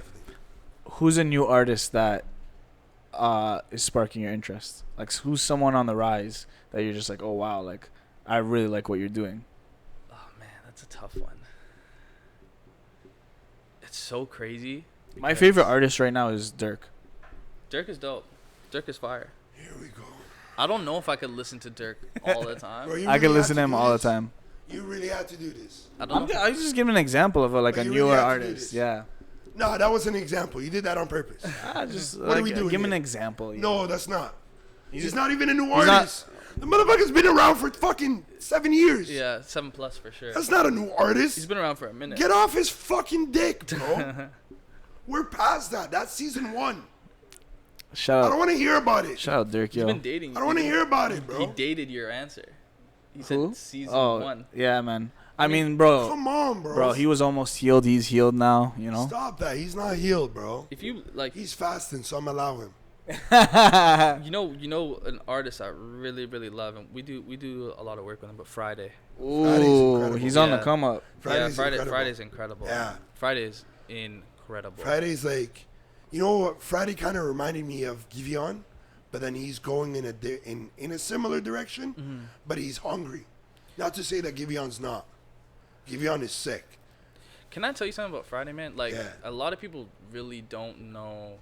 who's a new artist that is sparking your interest? Like, who's someone on the rise that you're just like, oh wow, like I really like what you're doing? Oh man, that's a tough one. It's so crazy. My favorite artist right now is Dirk. Dirk is dope. Dirk is fire. Here we go. I don't know if I could listen to Dirk all the time. Bro, I could listen to him all the time. You really have to do this. I just give an example of a newer artist. Yeah. No, that was an example. You did that on purpose. What are we doing? Give him an example. No, that's not. He's not even a new artist. The motherfucker's been around for fucking 7 years. Yeah, 7+ for sure. That's not a new artist. He's been around for a minute. Get off his fucking dick, bro. We're past that. That's season 1. Shout I out. don't want to hear about it. Shout out Dirk, He's yo. been dating. I don't want to hear about it, bro. He dated your answer. He said Who? season Oh, 1. yeah, man. I mean, bro. Come on, bro. Bro, he was almost healed. He's healed now, you know? Stop that. He's not healed, bro. If you like, He's fasting, so I'm allow him. you know, an artist I really, really love, and we do a lot of work with him. But Fridayy. Ooh, he's on the Yeah. come up. Friday's incredible. Fridayy's incredible. Yeah. Fridayy's incredible. Friday's like, you know what? Fridayy kind of reminded me of Giveon, but then he's going in a similar direction, but he's hungry. Not to say that Giveon's not. Giveon is sick. Can I tell you something about Fridayy, man? Like, Yeah. a lot of people really don't know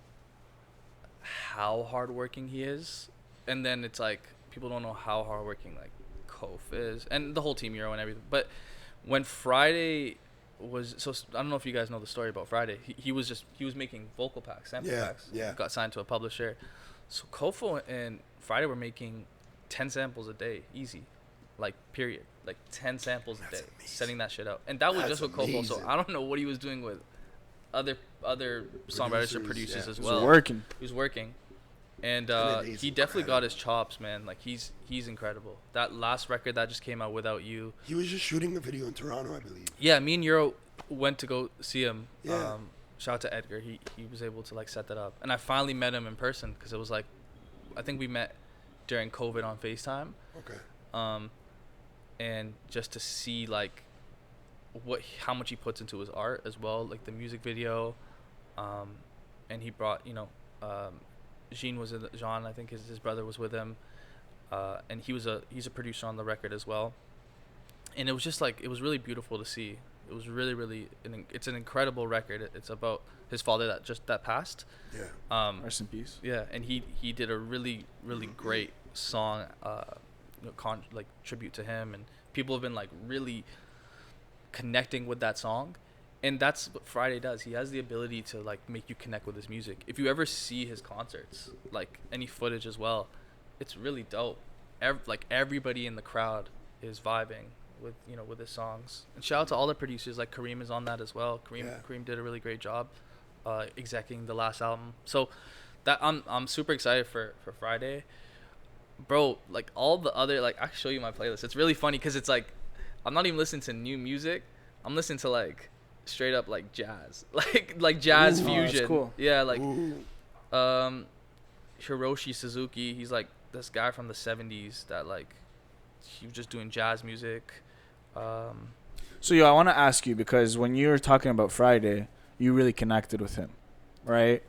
how hardworking he is, and then it's like people don't know how hardworking like Kof is, and the whole team Yarah and everything. But when Fridayy was I don't know if you guys know the story about Fridayy. He was making vocal packs, sample packs. Yeah. Got signed to a publisher. So Kofo and Fridayy were making 10 samples a day, easy, like period, like 10 samples a day, setting that shit out, and that was just with Kofo. So I don't know what he was doing with other songwriters or producers as well. He was working, and he definitely got his chops, man. Like he's incredible. That last record that just came out, Without You. He was just shooting a video in Toronto, I believe. Yeah, me and Yarah went to go see him. Yeah. Shout out to Edgar. He was able to like set that up, and I finally met him in person because it was like, I think we met during COVID on FaceTime. Okay. And just to see like how much he puts into his art as well, like the music video, and he brought Jean was in Jean, I think his brother was with him, and he's a producer on the record as well, and it was just like, it was really beautiful to see. It was really it's an incredible record. It's about his father that passed. Yeah. Rest in peace. Yeah, and he did a really great song, like tribute to him, and people have been like really connecting with that song, and that's what Fridayy does. He has the ability to like make you connect with his music. If you ever see his concerts, like any footage as well, it's really dope. Like everybody in the crowd is vibing with his songs. And shout out to all the producers, like Kareem is on that as well. Kareem did a really great job executing the last album. So that I'm super excited for Fridayy. Bro, like all the other, like I can show you my playlist. It's really funny because it's like I'm not even listening to new music. I'm listening to like straight up like jazz, like jazz fusion. That's cool. Yeah, like Hiroshi Suzuki. He's like this guy from the 70s that like he was just doing jazz music. So I want to ask you, because when you were talking about Fridayy, you really connected with him, right?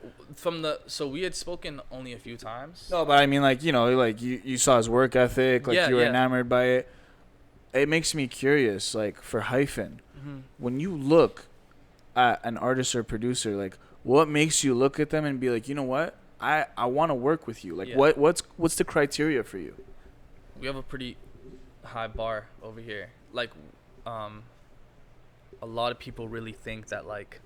So we had spoken only a few times. No, but I mean, like, like you saw his work ethic, like you were enamored by it. It makes me curious, like for Hyphen, when you look at an artist or producer, like what makes you look at them and be like, you know what, I want to work with you. Like what's the criteria for you? We have a pretty high bar over here. Like, a lot of people really think that like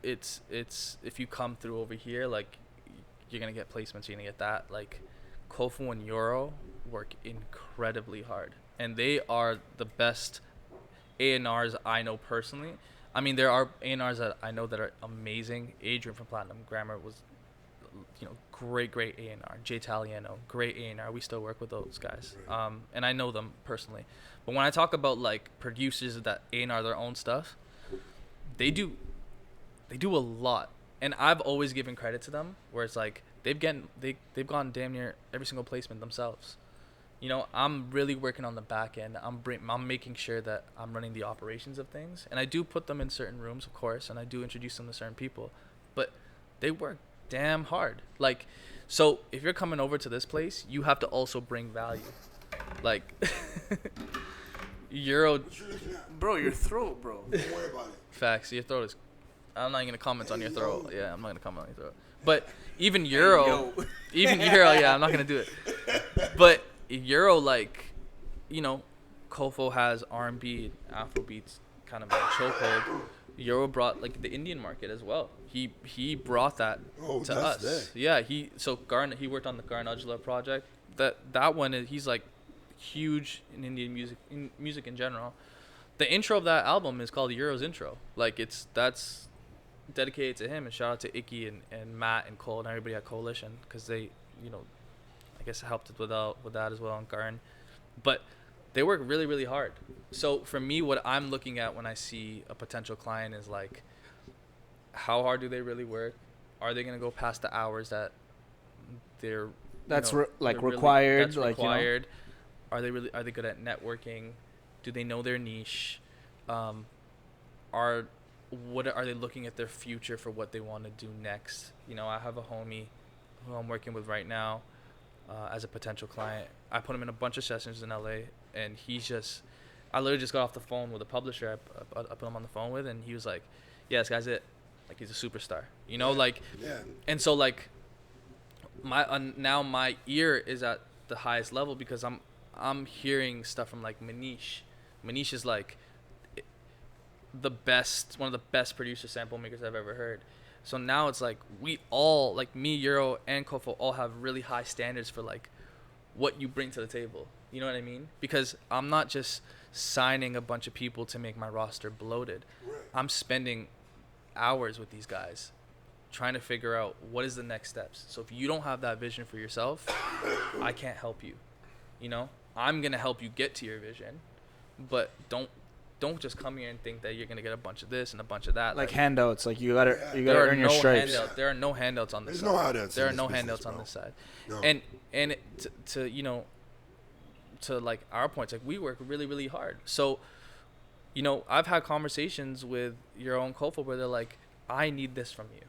it's if you come through over here, like you're gonna get placements, you're gonna get that. Like Kofu and Yarah work incredibly hard, and they are the best A&Rs I know personally. I mean, there are A&Rs that I know that are amazing. Adrian from Platinum Grammar was, great A&R. Jay Taliano, great A&R. We still work with those guys, and I know them personally. But when I talk about like producers that A&R their own stuff, they do a lot, and I've always given credit to them. Where it's like they've gone damn near every single placement themselves. I'm really working on the back end. I'm making sure that I'm running the operations of things, and I do put them in certain rooms, of course, and I do introduce them to certain people, but they work damn hard. Like, so if you're coming over to this place, you have to also bring value. Like, Bro, your throat, bro. Don't worry about it. Facts. Your throat is. I'm not gonna comment on your throat. Yeah, I'm not gonna comment on your throat. But even Yarah, yeah, I'm not gonna do it. But Yarah, like, Kofo has R&B, Afrobeats, kind of a chokehold. Yarah brought like the Indian market as well. He brought that to us. There. Yeah, he worked on the Garnajla project. That one he's like huge in Indian music in general. The intro of that album is called Yarah's intro. Like that's dedicated to him, and shout out to Icky and Matt and Cole and everybody at Coalition, because they, you know, I guess helped with that as well, and Garn. But they work really, really hard. So for me, what I'm looking at when I see a potential client is like, how hard do they really work? Are they gonna go past the hours that they're required? That's required. Are they good at networking? Do they know their niche? Are they looking at their future for what they want to do next? You know, I have a homie who I'm working with right now as a potential client. I put him in a bunch of sessions in LA, and I literally just got off the phone with a publisher I put him on the phone with, and he was like, yeah, this guy's it. Like, he's a superstar, you know, and so like now my ear is at the highest level because I'm hearing stuff from like Manish. Manish is like one of the best producer sample makers I've ever heard. So now it's like we all, like me, Euro, and Kofo, all have really high standards for like what you bring to the table. You know what I mean? Because I'm not just signing a bunch of people to make my roster bloated. Right. I'm spending hours with these guys trying to figure out what is the next steps. So if you don't have that vision for yourself, I can't help you. You know, I'm going to help you get to your vision, but don't just come here and think that you're going to get a bunch of this and a bunch of that. Like handouts, like you got to earn your stripes. There are no handouts on this side. There's no handouts. There are no handouts on this side. No. And to you know, to like our points, like we work really, really hard. So, you know, I've had conversations with your own Kofo where they're like, I need this from you.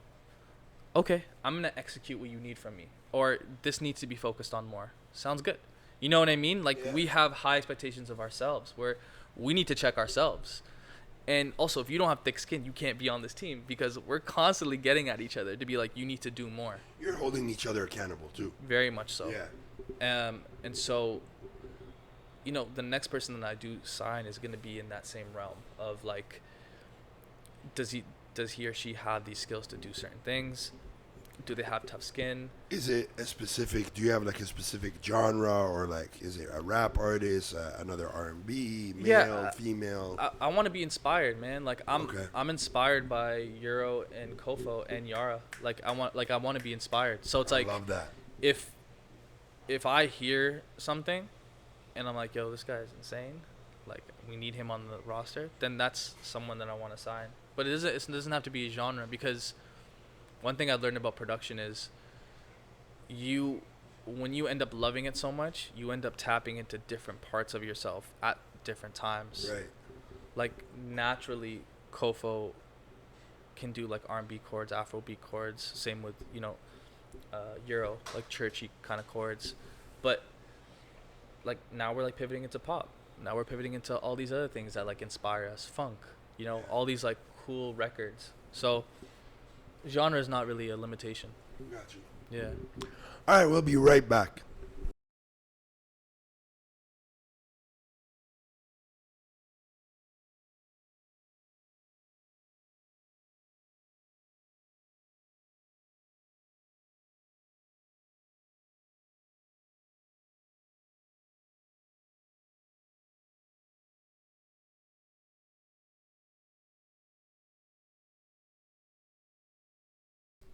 Okay, I'm going to execute what you need from me. Or this needs to be focused on more. Sounds good. You know what I mean? Like, we have high expectations of ourselves where we need to check ourselves. And also, if you don't have thick skin, you can't be on this team because we're constantly getting at each other to be like, you need to do more. You're holding each other accountable, too. Very much so. Yeah. And so, you know, the next person that I do sign is going to be in that same realm of like, does he or she have these skills to do certain things? Do they have tough skin? Is it do you have like a specific genre, or like, is it a rap artist, another R&B, male, female? I want to be inspired, man. Like I'm inspired by Euro and Kofo and Yarah. Like I want to be inspired. So it's like, I love that. If I hear something and I'm like, yo, this guy is insane, like we need him on the roster, then that's someone that I want to sign. But it doesn't have to be a genre, because one thing I've learned about production is when you end up loving it so much, you end up tapping into different parts of yourself at different times. Right. Like naturally, Kofo can do like R&B chords, Afrobeat chords. Same with, you know, Euro, like churchy kind of chords. But like now we're like pivoting into pop. Now we're pivoting into all these other things that like inspire us, funk, you know, all these like cool records. So genre is not really a limitation. Got you. Yeah. All right, we'll be right back.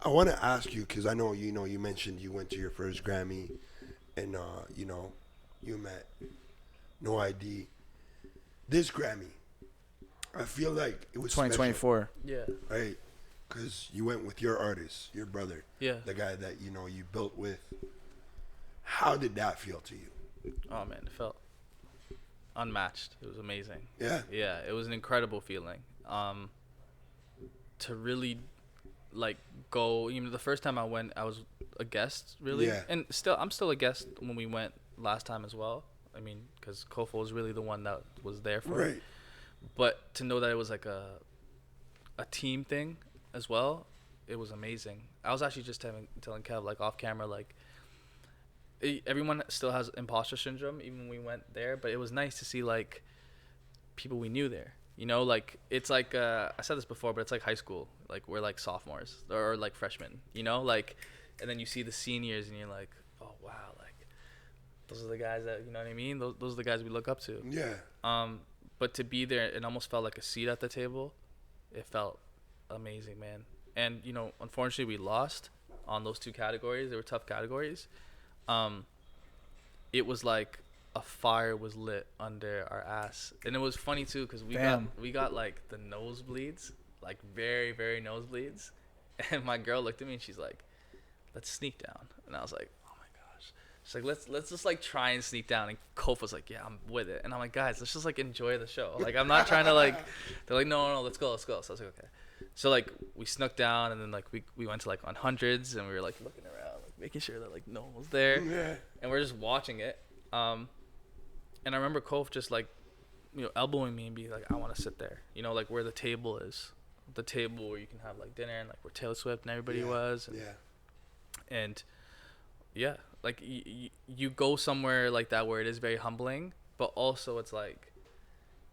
I want to ask you, because I know, you know, you mentioned you went to your first Grammy, and, you know, you met No ID. This Grammy, I feel like it was 2024. Special, yeah. Right? Because you went with your artist, your brother. Yeah. The guy that, you know, you built with. How did that feel to you? Oh, man, it felt unmatched. It was amazing. Yeah? Yeah, it was an incredible feeling. To really like go, you know, the first time I went, I was a guest, really. Yeah. And I'm still a guest when we went last time as well. I mean, because Kofo was really the one that was there for it. But to know that it was like a team thing as well, it was amazing. I was actually just telling Kev, like off camera, like everyone still has imposter syndrome even when we went there, but it was nice to see like people we knew there. You know, like, it's like, I said this before, but it's like high school. Like, we're like sophomores or like freshmen, you know, like, and then you see the seniors and you're like, oh, wow, like, those are the guys that, you know what I mean? Those are the guys we look up to. Yeah. But to be there, it almost felt like a seat at the table. It felt amazing, man. And you know, unfortunately, we lost on those 2 categories. They were tough categories. It was like a fire was lit under our ass, and it was funny too because we got like the nosebleeds, like very very nosebleeds, and my girl looked at me and she's like, "Let's sneak down," and I was like, "Oh my gosh." She's like, let's just like try and sneak down, and Kof was like, "Yeah, I'm with it," and I'm like, "Guys, let's just like enjoy the show. Like, I'm not trying to like." They're like, "No, let's go." So I was like, "Okay." So like we snuck down, and then like we went to like on hundreds, and we were like looking around, like making sure that like no one was there, and we're just watching it. And I remember Kof just like, you know, elbowing me and be like, "I want to sit there," you know, like where the table is, the table where you can have like dinner, and like where Taylor Swift and everybody was, and like you go somewhere like that where it is very humbling, but also it's like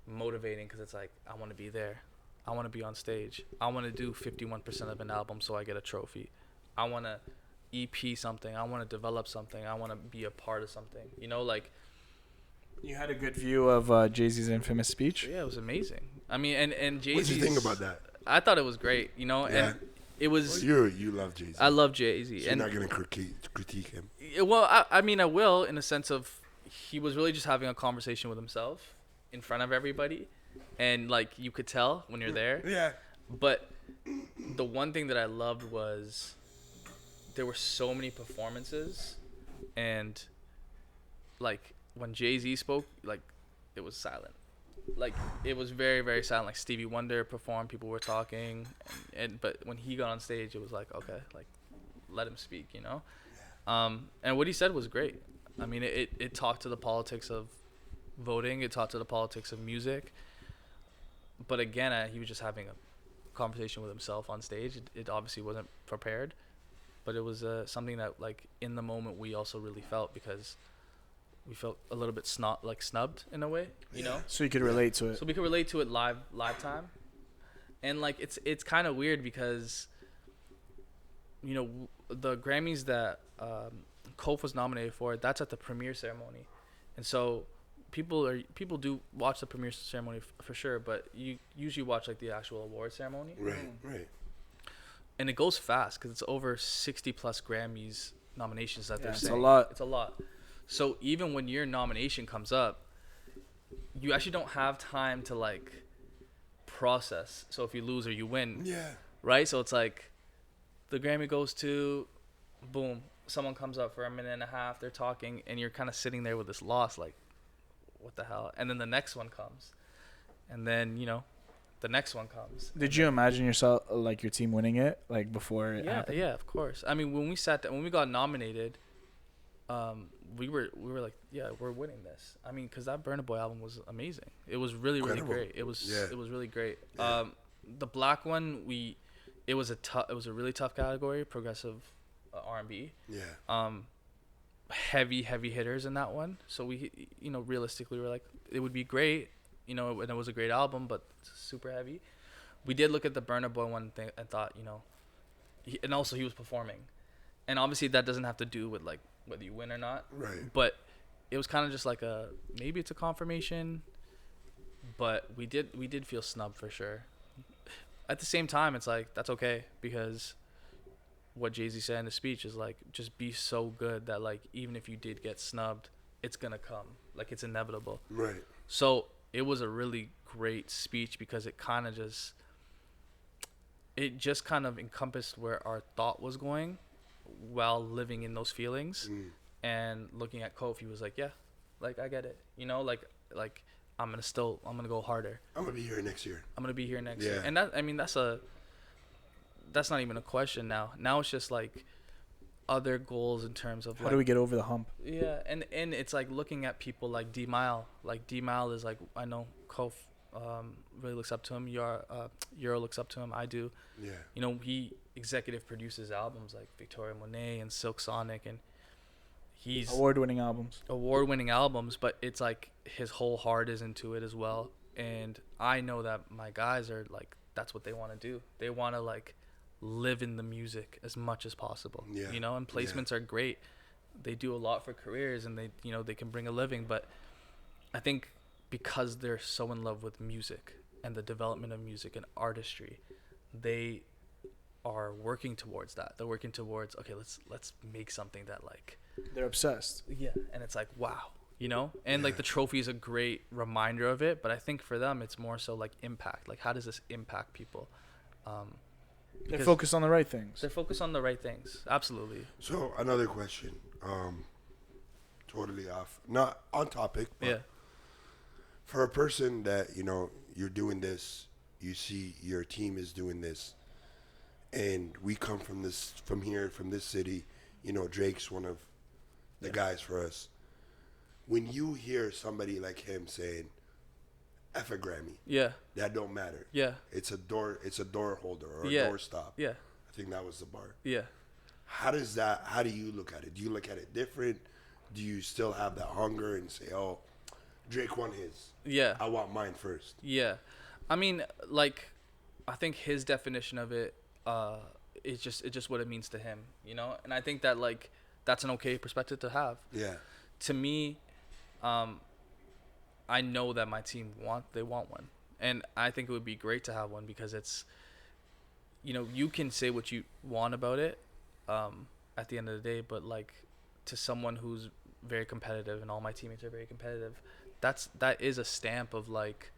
motivating because it's like, I want to be there. I want to be on stage. I want to do 51% of an album so I get a trophy. I want to EP something. I want to develop something. I want to be a part of something. You know, like. You had a good view of Jay-Z's infamous speech? Yeah, it was amazing. I mean, and Jay-Z's. What did you think about that? I thought it was great, you know, and it was. Well, you love Jay-Z. I love Jay-Z. So you're not going to critique him? Well, I mean, I will in the sense of he was really just having a conversation with himself in front of everybody. And, like, you could tell when you're there. Yeah. But the one thing that I loved was there were so many performances. And, like, when Jay-Z spoke, like, it was silent. Like, it was very, very silent. Like, Stevie Wonder performed. People were talking. But when he got on stage, it was like, okay, like, let him speak, you know? And what he said was great. I mean, it talked to the politics of voting. It talked to the politics of music. But again, he was just having a conversation with himself on stage. It obviously wasn't prepared, but it was something that, like, in the moment we also really felt because we felt a little bit snubbed in a way, you know. So you could relate to it. So we could relate to it live time, and like it's kind of weird because, you know, the Grammys that Kof was nominated for, that's at the premiere ceremony, and so. People do watch the premiere ceremony for sure, but you usually watch like the actual award ceremony. Right. And it goes fast because it's over 60 plus Grammys nominations that they're saying. It's a lot. It's a lot. So even when your nomination comes up, you actually don't have time to like process. So if you lose or you win, right? So it's like the Grammy goes to, boom, someone comes up for a minute and a half, they're talking, and you're kind of sitting there with this loss, like, what the hell? And then the next one comes, and then, you know, the next one comes. Did you imagine yourself, like, your team winning it, like, before it happened? Yeah, of course. I mean, when we got nominated, we were like, yeah, we're winning this. I mean, because that Burna Boy album was amazing. It was really great. It was really great. The Black one, it was a really tough category, progressive R&B. Heavy hitters in that one, so we, you know, realistically we're like, it would be great, you know, and it was a great album, but super heavy. We did look at the Burna Boy one thing and thought, you know, and also he was performing, and obviously that doesn't have to do with like whether you win or not, right? But it was kind of just like maybe it's a confirmation, but we did feel snubbed for sure. At the same time, it's like that's okay, because what Jay-Z said in the speech is like, just be so good that like even if you did get snubbed, it's gonna come, like it's inevitable, right? So it was a really great speech because it just kind of encompassed where our thought was going while living in those feelings. And looking at Kofi, he was like, yeah, like I get it, you know, like I'm gonna go harder. I'm gonna be here next year. And that, I mean, that's not even a question now. Now it's just like other goals in terms of how do we get over the hump? Yeah, and it's like looking at people like D-Mile. Like D-Mile is like, I know Kof really looks up to him. Yarah looks up to him. I do. Yeah. You know, he executive produces albums like Victoria Monet and Silk Sonic, and he's award-winning albums. But it's like his whole heart is into it as well. And I know that my guys are like, that's what they want to do. They want to like live in the music as much as possible. Yeah. You know, and placements are great. They do a lot for careers, and they, you know, they can bring a living. But I think because they're so in love with music and the development of music and artistry, they are working towards that. They're working towards, okay, let's make something that like they're obsessed. Yeah, and it's like, wow, you know? And like the trophy is a great reminder of it, but I think for them it's more so like impact. Like, how does this impact people? They focus on the right things. They focus on the right things. Absolutely. So another question, totally off, not on topic, but for a person that, you know, you're doing this, you see your team is doing this, and we come from this city, you know, Drake's one of the guys for us. When you hear somebody like him saying, F a Grammy, that don't matter. It's a door holder or a door stop. I think that was the bar. How do you look at it? Do you look at it different? Do you still have that hunger and say, oh, Drake won his, I want mine first? I mean, like, I think his definition of it is just what it means to him, you know? And I think that, like, that's an okay perspective to have. To me, I know that my team want one. And I think it would be great to have one because it's, you know, you can say what you want about it at the end of the day, but, like, to someone who's very competitive, and all my teammates are very competitive, that is a stamp of, like,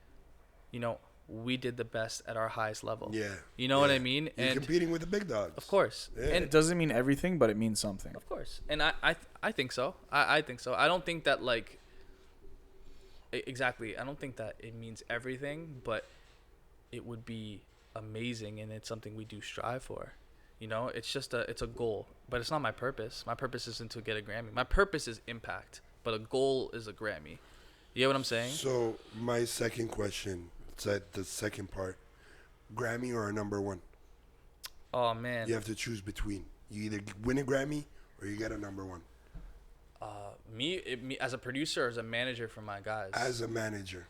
you know, we did the best at our highest level. You know what I mean? You're competing with the big dogs. Of course. And it doesn't mean everything, but it means something. Of course. And I think so. I think so. I don't think that, like, exactly. I don't think that it means everything, but it would be amazing, and it's something we do strive for. You know, it's a goal, but it's not my purpose. My purpose isn't to get a Grammy. My purpose is impact, but a goal is a Grammy. You get what I'm saying? So my second question, the second part, Grammy or a number one? Oh man, you have to choose between. You either win a Grammy or you get a number one. Me as a producer or as a manager for my guys? As a manager.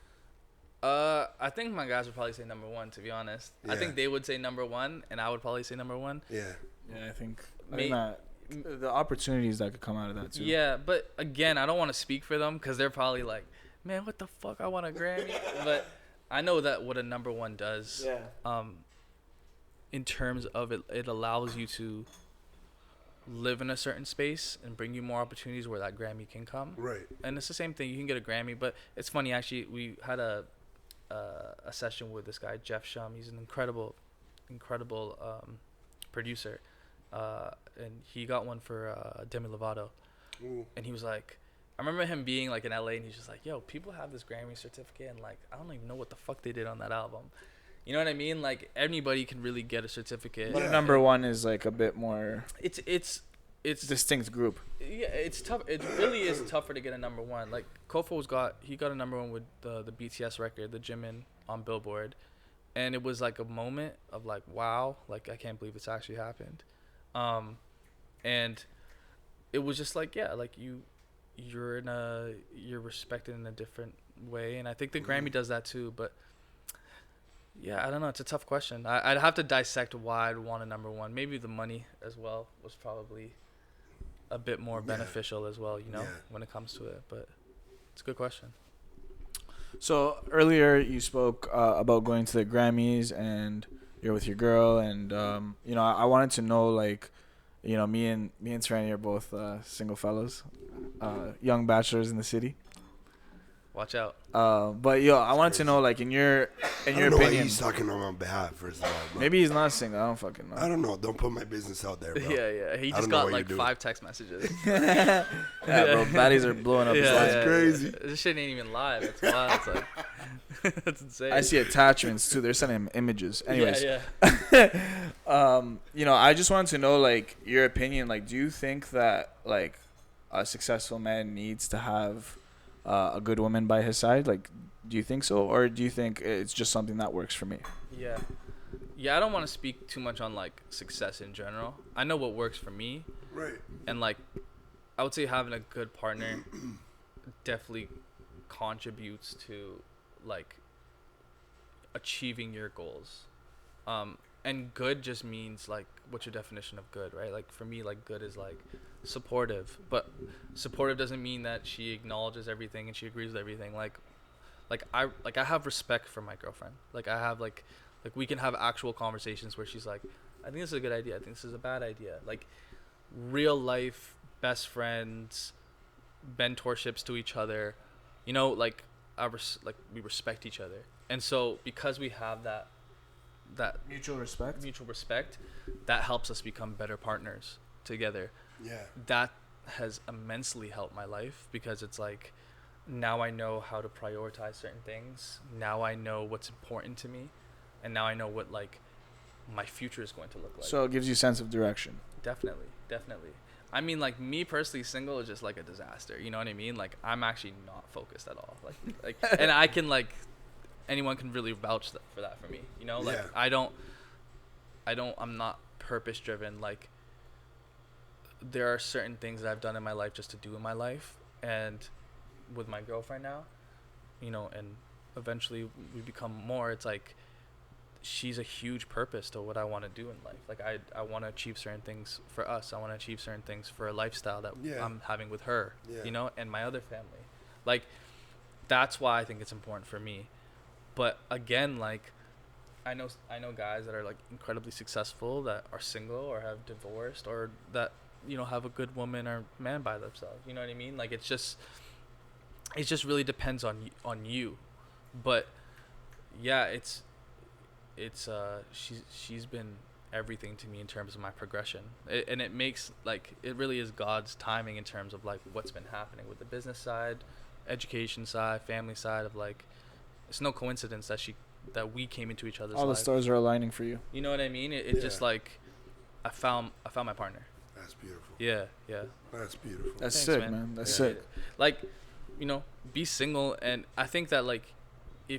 I think my guys would probably say number one, to be honest. I think they would say number one, and I would probably say number one. I think the opportunities that could come out of that too. Yeah, but again, I don't want to speak for them because they're probably like, man, what the fuck, I want a Grammy. But I know that what a number one does. In terms of it allows you to live in a certain space and bring you more opportunities where that Grammy can come. Right. And it's the same thing. You can get a Grammy, but it's funny, actually. We had a session with this guy, Jeff Shum. He's an incredible producer. And he got one for Demi Lovato. Ooh. And he was like, I remember him being like in LA, and he's just like, yo, people have this Grammy certificate, and like, I don't even know what the fuck they did on that album. You know what I mean? Like, anybody can really get a certificate. But number one is like a bit more. It's distinct group. Yeah, it's tough. It really is tougher to get a number one. Like, Kofo's got a number one with the BTS record, the Jimin, on Billboard, and it was like a moment of like, wow, like I can't believe it's actually happened. And it was just like, yeah, like you're respected in a different way, and I think the Grammy does that too. But yeah, I don't know. It's a tough question. I'd have to dissect why I'd want a number one. Maybe the money as well was probably a bit more beneficial as well, you know, when it comes to it. But it's a good question. So earlier you spoke about going to the Grammys and you're with your girl, and you know, I wanted to know, like, you know, me and Tourani are both single fellows, young bachelors in the city. Watch out. But yo, I wanted to know, like, in your opinion. Why he's talking on my behalf, first of all. Bro. Maybe he's not single. I don't fucking know. I don't know. Don't put my business out there, bro. Yeah. He just got like 5 text messages. Yeah, bro. Baddies are blowing up. That's crazy. This shit ain't even live. It's wild. It's like, that's insane. I see attachments too. They're sending him images. Anyways. Yeah. You know, I just wanted to know, like, your opinion. Like, do you think that, like, a successful man needs to have a good woman by his side? Like, do you think so, or do you think it's just something that works for me? Yeah, I don't want to speak too much on like success in general. I know what works for me, right? And like, I would say having a good partner definitely contributes to like achieving your goals. And good just means like, what's your definition of good, right? Like for me, like good is like supportive, but supportive doesn't mean that she acknowledges everything and she agrees with everything. Like I have respect for my girlfriend. Like I have like Like we can have actual conversations where she's like, I think this is a good idea. I think this is a bad idea. Like real life best friends, mentorships to each other, you know, like like we respect each other. And so because we have that mutual respect, that helps us become better partners together. Yeah. That has immensely helped my life, because it's like now I know how to prioritize certain things. Now I know what's important to me, and now I know what like my future is going to look like. So it gives you a sense of direction. Definitely. I mean, like me personally, single is just like a disaster. You know what I mean? Like I'm actually not focused at all. Like, and I can like, anyone can really vouch for that for me. You know, like yeah. I'm not purpose driven. Like there are certain things that I've done in my life just to do in my life, and with my girlfriend now, you know, and eventually we become more. It's like she's a huge purpose to what I want to do in life. Like I want to achieve certain things for us. I want to achieve certain things for a lifestyle that I'm having with her, you know, and my other family. Like that's why I think it's important for me. But again, like I know guys that are like incredibly successful that are single or have divorced, or that, you know, have a good woman or man by themselves. You know what I mean? Like it just really depends on you. But yeah, she's been everything to me in terms of my progression, and it makes like it really is God's timing in terms of like what's been happening with the business side, education side, family side of like, it's no coincidence that we came into each other's life. All the stars are aligning for you. You know what I mean? It just like I found my partner. That's beautiful. Yeah. That's beautiful. That's Thanks, sick, man. man. That's sick. Like, you know, be single, and I think that like I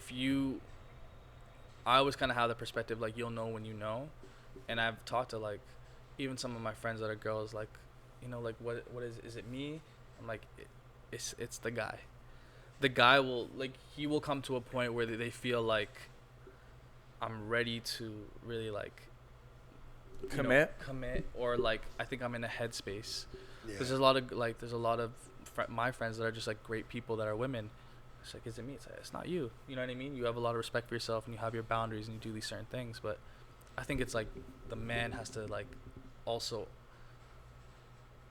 always kind of have the perspective like you'll know when you know, and I've talked to like even some of my friends that are girls, like, you know, like what is it me? I'm like it's the guy. The guy will like, he will come to a point where they feel like I'm ready to really like commit, or like I think I'm in a headspace. Yeah. There's a lot of my friends that are just like great people that are women. It's like, is it me? It's like, it's not you. You know what I mean? You have a lot of respect for yourself, and you have your boundaries, and you do these certain things. But I think it's like the man has to like also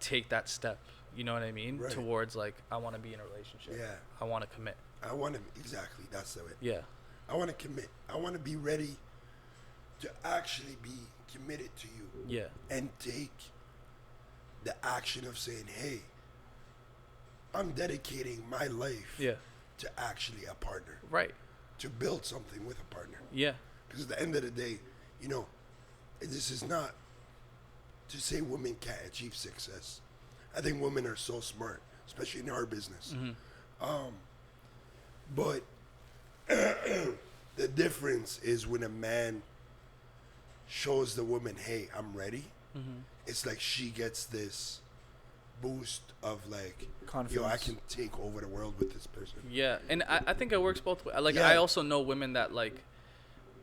take that step. You know what I mean? Right. Towards like, I want to be in a relationship. Yeah. I want to commit. I want to, exactly. That's the way. Yeah. I want to commit. I want to be ready to actually be committed to you. Yeah. And take the action of saying, hey, I'm dedicating my life to actually a partner. Right. To build something with a partner. Yeah. Because at the end of the day, you know, this is not to say women can't achieve success. I think women are so smart, especially in our business. Mm-hmm. But the difference is when a man shows the woman, hey, I'm ready. Mm-hmm. It's like she gets this boost of like, confidence. Yo, I can take over the world with this person. Yeah, and I think it works both ways. Like, yeah. I also know women that like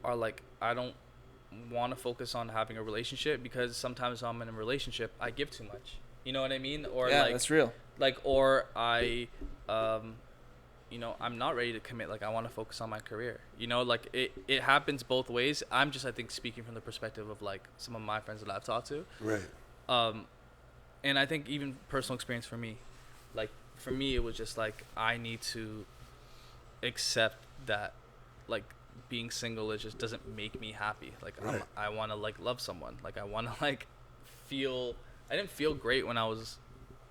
are like, I don't want to focus on having a relationship, because sometimes when I'm in a relationship, I give too much. You know what I mean? Or yeah, like, that's real. Like, or I, you know, I'm not ready to commit. Like, I want to focus on my career. You know, like it happens both ways. I'm just, I think, speaking from the perspective of like some of my friends that I've talked to. Right. And I think even personal experience for me, like for me, it was just like, I need to accept that like being single just doesn't make me happy. Like right. I want to like love someone. Like I want to like feel. I didn't feel great when I was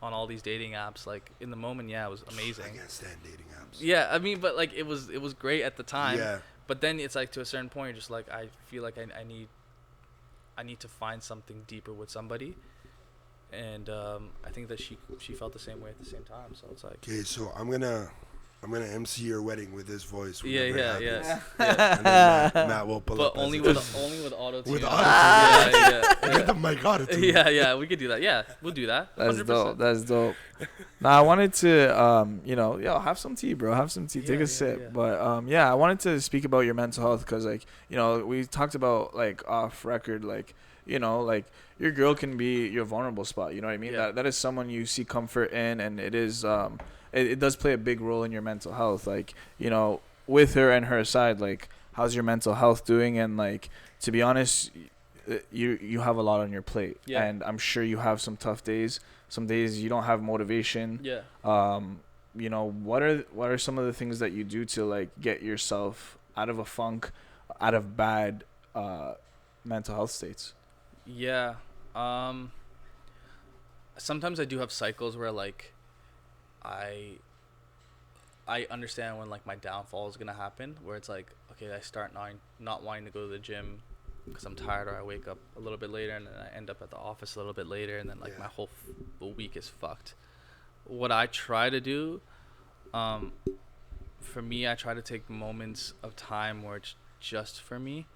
on all these dating apps. Like in the moment, yeah, it was amazing. I can't stand dating apps. Yeah, I mean, but like it was great at the time. Yeah. But then it's like to a certain point, you're just like, I feel like I need to find something deeper with somebody. And I think that she felt the same way at the same time. So it's like, okay, so I'm gonna MC your wedding with this voice. Yeah. And then Matt will pull but up. only with auto tune. With auto tune. Yeah. Get the mic auto tune. Yeah, we could do that. Yeah, we'll do that. That's 100%. dope. That's dope. Now I wanted to, have some tea, bro. Have some tea. Take a sip. Yeah. But I wanted to speak about your mental health, because like, we talked about like off record, like, like your girl can be your vulnerable spot. You know what I mean? Yeah. That is someone you see comfort in, and it is it does play a big role in your mental health. Like, with her and her side, like, how's your mental health doing? And like, to be honest, you have a lot on your plate, and I'm sure you have some tough days. Some days you don't have motivation. You know, what are some of the things that you do to like get yourself out of a funk, out of bad mental health states? Sometimes I do have cycles where like I understand when like my downfall is gonna happen, where it's like, okay, I start not wanting to go to the gym because I'm tired, or I wake up a little bit later and then I end up at the office a little bit later, and then like my whole week is fucked. What I try to do, for me, I try to take moments of time where it's just for me,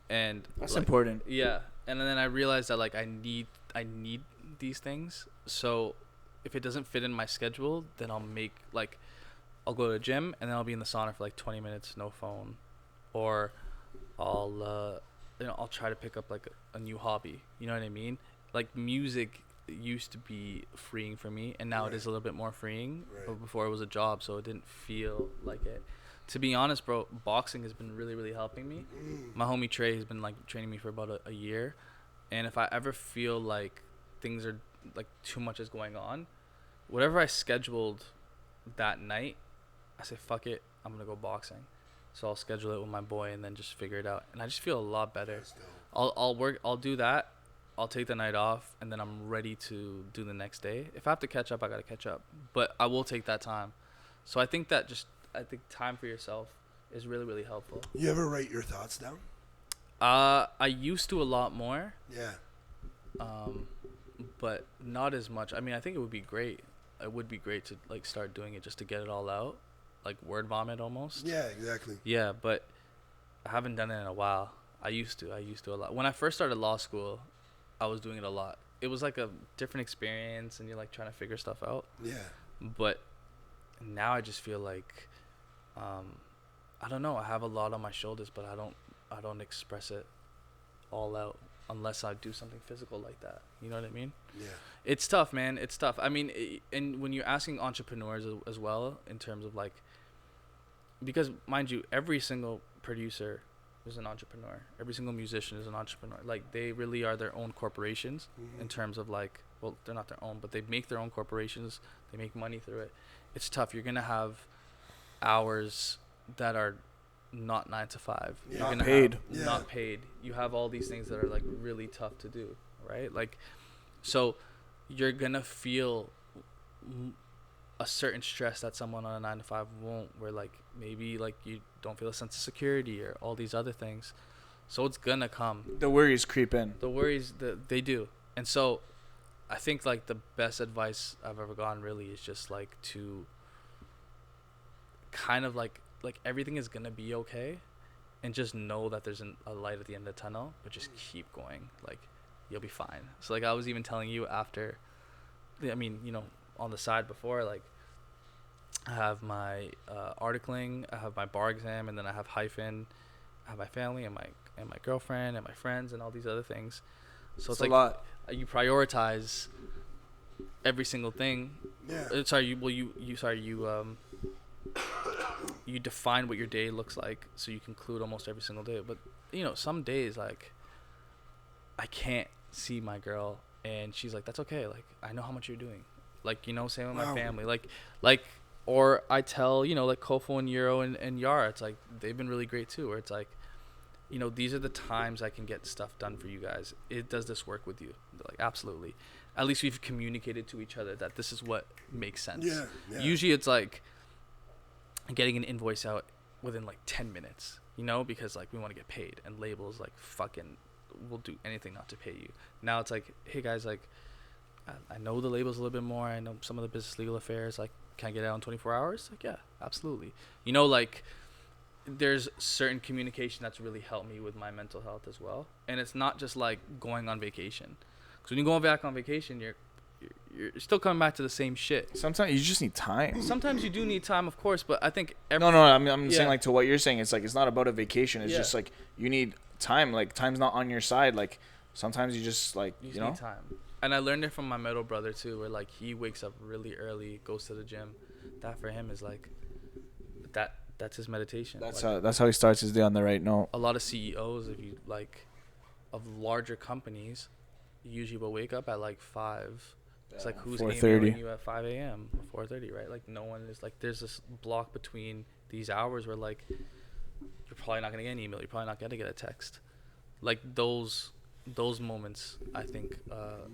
and that's like, important. And then I realize that like I need these things. So if it doesn't fit in my schedule, then I'll go to the gym and then I'll be in the sauna for like 20 minutes, no phone, or I'll try to pick up like a new hobby. You know what I mean? Like music used to be freeing for me, and now it is a little bit more freeing. But before it was a job, so it didn't feel like it. To be honest, bro, boxing has been really, really helping me. My homie Trey has been like training me for about a year, and if I ever feel like things are like too much is going on, whatever I scheduled that night, I say fuck it, I'm gonna go boxing. So I'll schedule it with my boy and then just figure it out, and I just feel a lot better. I'll do that. I'll take the night off, and then I'm ready to do the next day. If I have to catch up, I gotta catch up, but I will take that time. So I think time for yourself is really, really helpful. You ever write your thoughts down? I used to a lot more. But not as much. I mean, I think it would be great. It would be great to like start doing it just to get it all out, like word vomit almost. Yeah, exactly. Yeah, but I haven't done it in a while. I used to a lot. When I first started law school, I was doing it a lot. It was like a different experience, and you're like trying to figure stuff out. Yeah. But now I just feel like, I don't know. I have a lot on my shoulders, but I don't express it all out unless I do something physical like that. You know what I mean? Yeah. It's tough, man. It's tough. I mean, and when you're asking entrepreneurs as well, in terms of like, because mind you, every single producer is an entrepreneur. Every single musician is an entrepreneur. Like, they really are their own corporations in terms of like, well, they're not their own, but they make their own corporations. They make money through it. It's tough. You're going to have hours that are not 9 to 5. Yeah. You're Not paid. Not paid. You have all these things that are like really tough to do, right? Like, so you're gonna feel a certain stress that someone on a 9 to 5 won't, where like maybe like you don't feel a sense of security or all these other things. So it's gonna come. The worries creep in. The worries they do. And so I think like the best advice I've ever gotten really is just like to kind of like everything is gonna be okay, and just know that there's a light at the end of the tunnel, but just keep going. Like, you'll be fine. So like I was even telling you after, I mean, you know, on the side before, like I have my articling, I have my bar exam, and then I have Hyphen, I have my family and my girlfriend and my friends and all these other things. So it's like a lot. You prioritize every single thing. Yeah. You define what your day looks like, so you conclude almost every single day. But you know, some days like I can't see my girl, and she's like, that's okay, like I know how much you're doing, like, you know, same with my family, like or I tell, you know, like Kofo and Yarah and Yarah, it's like they've been really great too, where it's like, you know, these are the times I can get stuff done for you guys. Does this work with you? They're like, absolutely. At least we've communicated to each other that this is what makes sense. Yeah. Usually it's like getting an invoice out within like 10 minutes, you know, because like we want to get paid, and labels like fucking will do anything not to pay you. Now it's like, hey guys, like I know the labels a little bit more, I know some of the business legal affairs, like can I get it out in 24 hours? Like, yeah, absolutely. You know, like there's certain communication that's really helped me with my mental health as well. And it's not just like going on vacation, because when you go back on vacation, you're still coming back to the same shit. Sometimes you just need time. Sometimes you do need time, of course, but I think I'm saying, like, to what you're saying, it's like it's not about a vacation. It's just like you need time. Like, time's not on your side. Like, sometimes you just like you know need time. And I learned it from my middle brother too, where like he wakes up really early, goes to the gym. That for him is like that's his meditation. That's how he starts his day on the right note. A lot of CEOs, if you like, of larger companies, usually will wake up at like 5. It's like, who's emailing you at 5 a.m. 4:30, right? Like, no one is like, there's this block between these hours where like you're probably not gonna get an email, you're probably not gonna get a text. Like those moments, I think,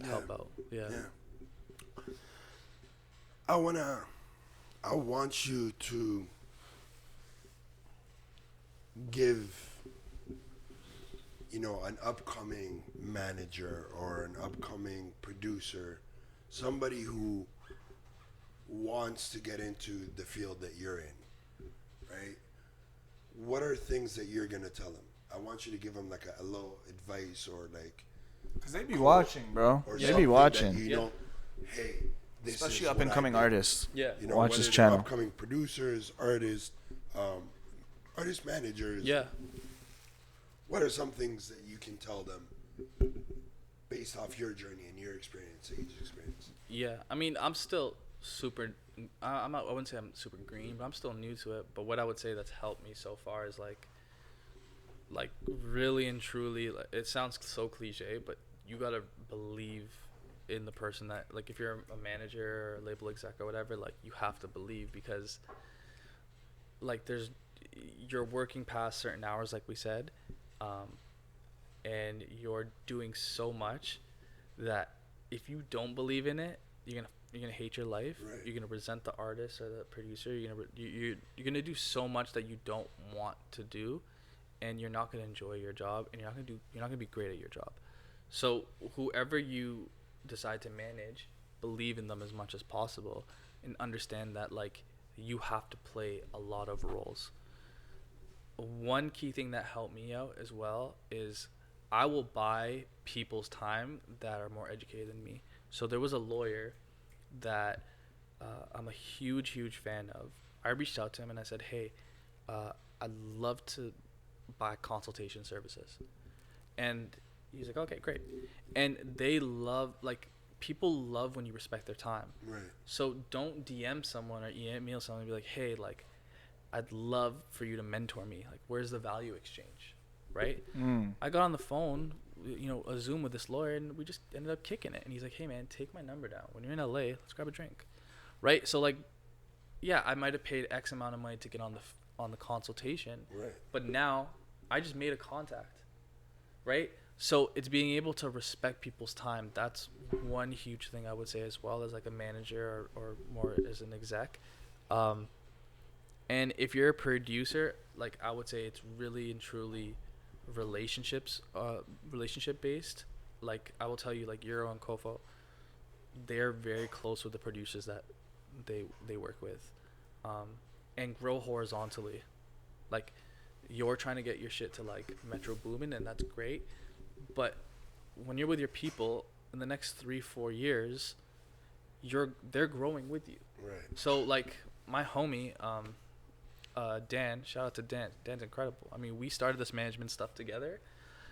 help out. Yeah. I want you to give, an upcoming manager or an upcoming producer, somebody who wants to get into the field that you're in, right? What are things that you're going to tell them? I want you to give them like a little advice or like... Because they be watching, bro. They be watching. Hey, this especially is up and coming artists. Yeah. Watch this channel. Upcoming producers, artists, artist managers. Yeah. What are some things that you can tell them based off your journey and your experience, Sage's experience? Yeah, I mean, I'm still super. I wouldn't say I'm super green, but I'm still new to it. But what I would say that's helped me so far is like really and truly. Like, it sounds so cliche, but you gotta believe in the person that, like, if you're a manager or a label exec or whatever, like, you have to believe, because like you're working past certain hours, like we said, and you're doing so much that if you don't believe in it, you're gonna hate your life. Right. You're gonna resent the artist or the producer. You're gonna do so much that you don't want to do, and you're not gonna enjoy your job, and you're not gonna be great at your job. So whoever you decide to manage, believe in them as much as possible, and understand that like you have to play a lot of roles. One key thing that helped me out as well is I will buy people's time that are more educated than me. So there was a lawyer that I'm a huge fan of. I reached out to him and I said, hey, I'd love to buy consultation services. And he's like, okay, great. And they love, like, people love when you respect their time. Right. So don't DM someone or email someone and be like, hey, like, I'd love for you to mentor me. Like, where's the value exchange, right? I got on the phone, a Zoom with this lawyer, and we just ended up kicking it. And he's like, hey, man, take my number down. When you're in LA, let's grab a drink, right? So, like, yeah, I might have paid X amount of money to get on the consultation, right? But now I just made a contact, right? So it's being able to respect people's time. That's one huge thing I would say, as well as like a manager or more as an exec. And if you're a producer, like, I would say it's really and truly relationship based. Like, I will tell you, like, Yarah and Kofo, they're very close with the producers that they work with, and grow horizontally. Like, you're trying to get your shit to like Metro Boomin, and that's great, but when you're with your people in the next 3-4 years, they're growing with you. Right. So like my homie, Dan, shout out to Dan. Dan's incredible. I mean, we started this management stuff together.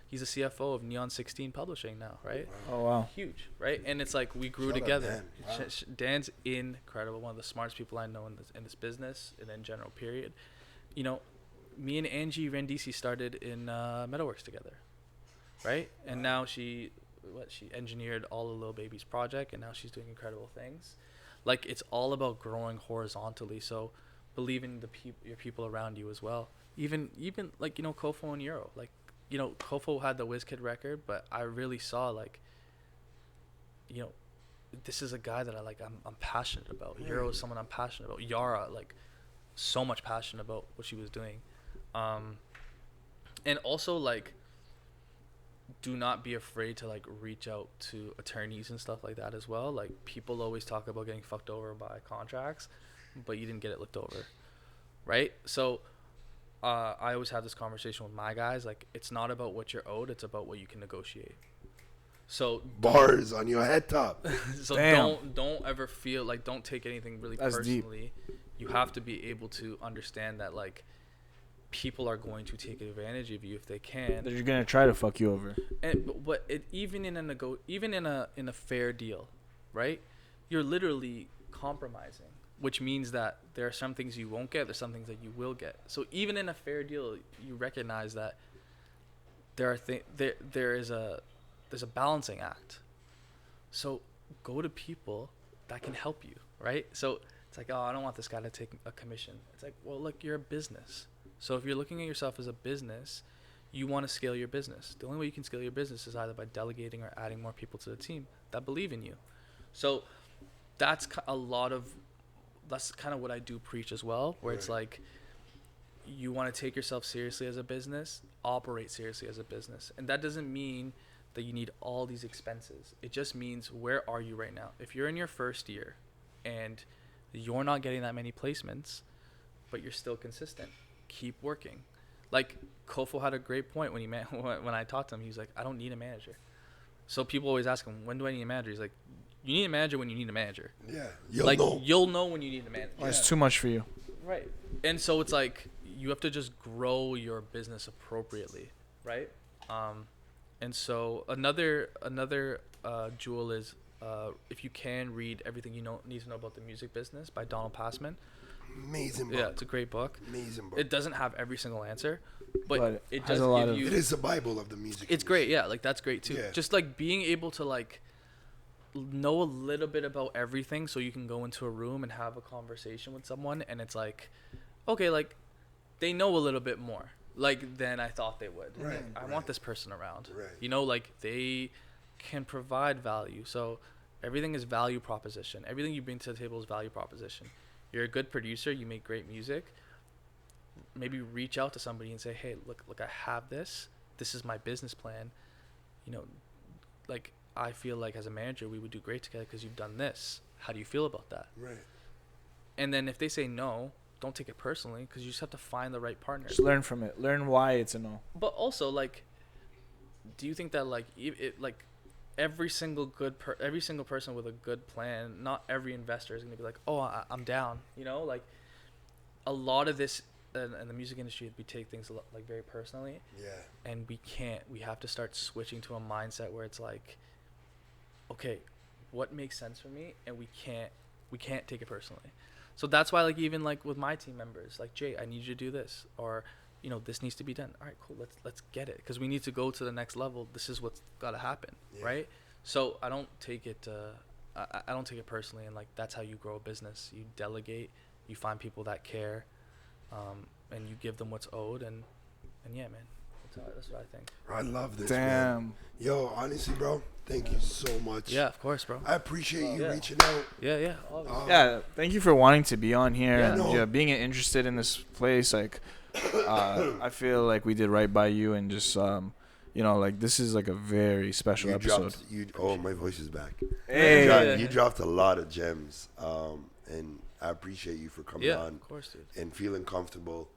He's a CFO of Neon 16 Publishing now, right? Wow. Oh, wow. Huge, right? And it's like we grew together. Dan. Wow. Dan's incredible. One of the smartest people I know in this business and in general, period. Me and Angie Rendisi started in Metalworks together, right? Wow. And now she engineered all of Lil Baby's project, and now she's doing incredible things. Like, it's all about growing horizontally. So believe in your people around you as well. Even like, Kofo and Yarah. Like, Kofo had the WizKid record, but I really saw like, this is a guy that I'm passionate about. Right. Yarah is someone I'm passionate about. Yarah, like, so much passion about what she was doing. And also, like, do not be afraid to like reach out to attorneys and stuff like that as well. Like, people always talk about getting fucked over by contracts, but you didn't get it looked over, right? So I always have this conversation with my guys, like, it's not about what you're owed, it's about what you can negotiate. So bars on your head top. So don't ever feel like, don't take anything really That's personally deep. You have to be able to understand that, like, people are going to take advantage of you if they can. They're gonna try to fuck you over. But even in a fair deal, right? You're literally compromising. which means that there are some things you won't get. There's some things that you will get. So even in a fair deal, you recognize that there's a balancing act. So go to people that can help you, right? So it's like, oh, I don't want this guy to take a commission. It's like, well, look, you're a business. So if you're looking at yourself as a business, you want to scale your business. The only way you can scale your business is either by delegating or adding more people to the team that believe in you. So that's kind of what I do preach as well, where it's like, you want to take yourself seriously as a business, operate seriously as a business. And that doesn't mean that you need all these expenses. It just means, where are you right now? If you're in your first year and you're not getting that many placements, but you're still consistent, keep working. Like Kofo had a great point when I talked to him. He was like, I don't need a manager. So people always ask him, when do I need a manager? He's like, you need a manager when you need a manager. Yeah, you'll know when you need a manager. Oh, it's too much for you. Right. And so it's like, you have to just grow your business appropriately, right? And so another jewel is, if you can, read Everything You Need to Know About the Music Business by Donald Passman. Amazing book. Yeah, it's a great book. Amazing book. It doesn't have every single answer, but it does give you. It is the Bible of the music. It's great. Yeah, like that's great too. Yeah. Just like being able to like know a little bit about everything, so you can go into a room and have a conversation with someone, and it's like, okay, like they know a little bit more like than I thought they would. Right. I want this person around. Right. You know, like they can provide value. So everything is value proposition. Everything you bring to the table is value proposition. You're a good producer, you make great music, maybe reach out to somebody and say, hey, look, I have this is my business plan, you know, like I feel like as a manager we would do great together because you've done this. How do you feel about that? Right. And then if they say no, don't take it personally, because you just have to find the right partner. Just learn from it. Learn why it's a no. But also, like, do you think that like every single person with a good plan, not every investor is going to be like, oh, I'm down. You know, like a lot of this in the music industry, we take things like very personally. Yeah. And we have to start switching to a mindset where it's like, okay, what makes sense for me? And we can't take it personally. So that's why, like, even like with my team members, like, Jay, I need you to do this, or, you know, this needs to be done. All right, cool. Let's get it, because we need to go to the next level. This is what's got to happen, right? So I don't take it. I don't take it personally, and like that's how you grow a business. You delegate. You find people that care, and you give them what's owed, and yeah, man. That's what I think. I love this. Damn. Man. Yo, honestly, bro, thank you so much. Yeah, of course, bro. I appreciate you reaching out. Yeah. Yeah, thank you for wanting to be on here and being interested in this place. Like, I feel like we did right by you, and just you know, like this is like a very special episode. My voice is back. Hey, you dropped a lot of gems, and I appreciate you for coming on. Of course, dude. And feeling comfortable.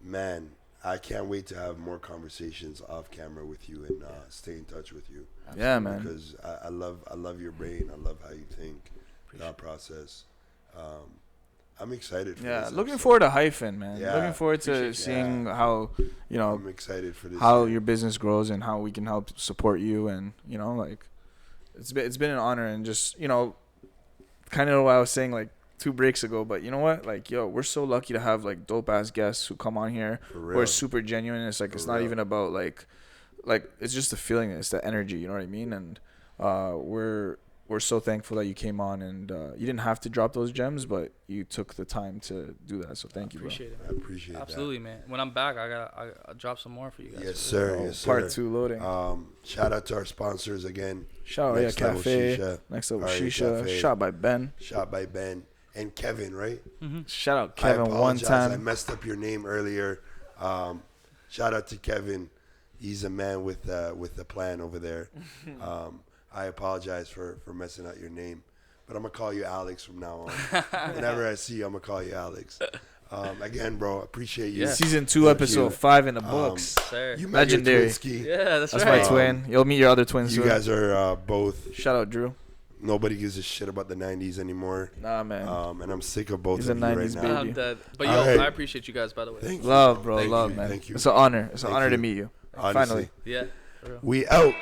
Man, I can't wait to have more conversations off camera with you and stay in touch with you. Yeah, man. Because I love your brain. I love how you think, that process. I'm excited for this. Looking forward to Hyphen, man. Looking forward to seeing how, you know, I'm excited for this. How your business grows and how we can help support you, and you know, like it's been an honor, and just, you know, kind of what I was saying like 2 breaks ago, but you know what, like, yo, we're so lucky to have like dope ass guests who come on here who are super genuine. It's like, it's not even about like it's just the feeling, it's the energy, you know what I mean? And we're so thankful that you came on, and you didn't have to drop those gems, but you took the time to do that, so thank you, bro. Appreciate it, man. I appreciate Absolutely, man. When I'm back, I'll drop some more for you guys. Yes, sir. Yes, sir. Part 2 loading. Shout out to our sponsors again. Shout out, Cafe, Next Level Shisha, Cafe. Shot by Ben. And Kevin, right? Mm-hmm. Shout out Kevin one time. I messed up your name earlier. Shout out to Kevin. He's a man with a plan over there. I apologize for messing up your name, but I'm gonna call you Alex from now on. Whenever I see you, I'm gonna call you Alex. Again, bro, appreciate you. Yeah. Season 2, episode 5 in the books. You legendary. Yeah, that's right. That's my twin. You'll meet your other twins soon. You guys are both. Shout out Drew. Nobody gives a shit about the 90s anymore. Nah, man. And I'm sick of both He's of you 90s right now. baby. I'm dead. But I appreciate you guys, by the way. Thank you. Love, bro. Thank love, you. man. Thank you. It's an honor. It's an Thank honor you. to meet you. Honestly. Finally. Yeah. We out.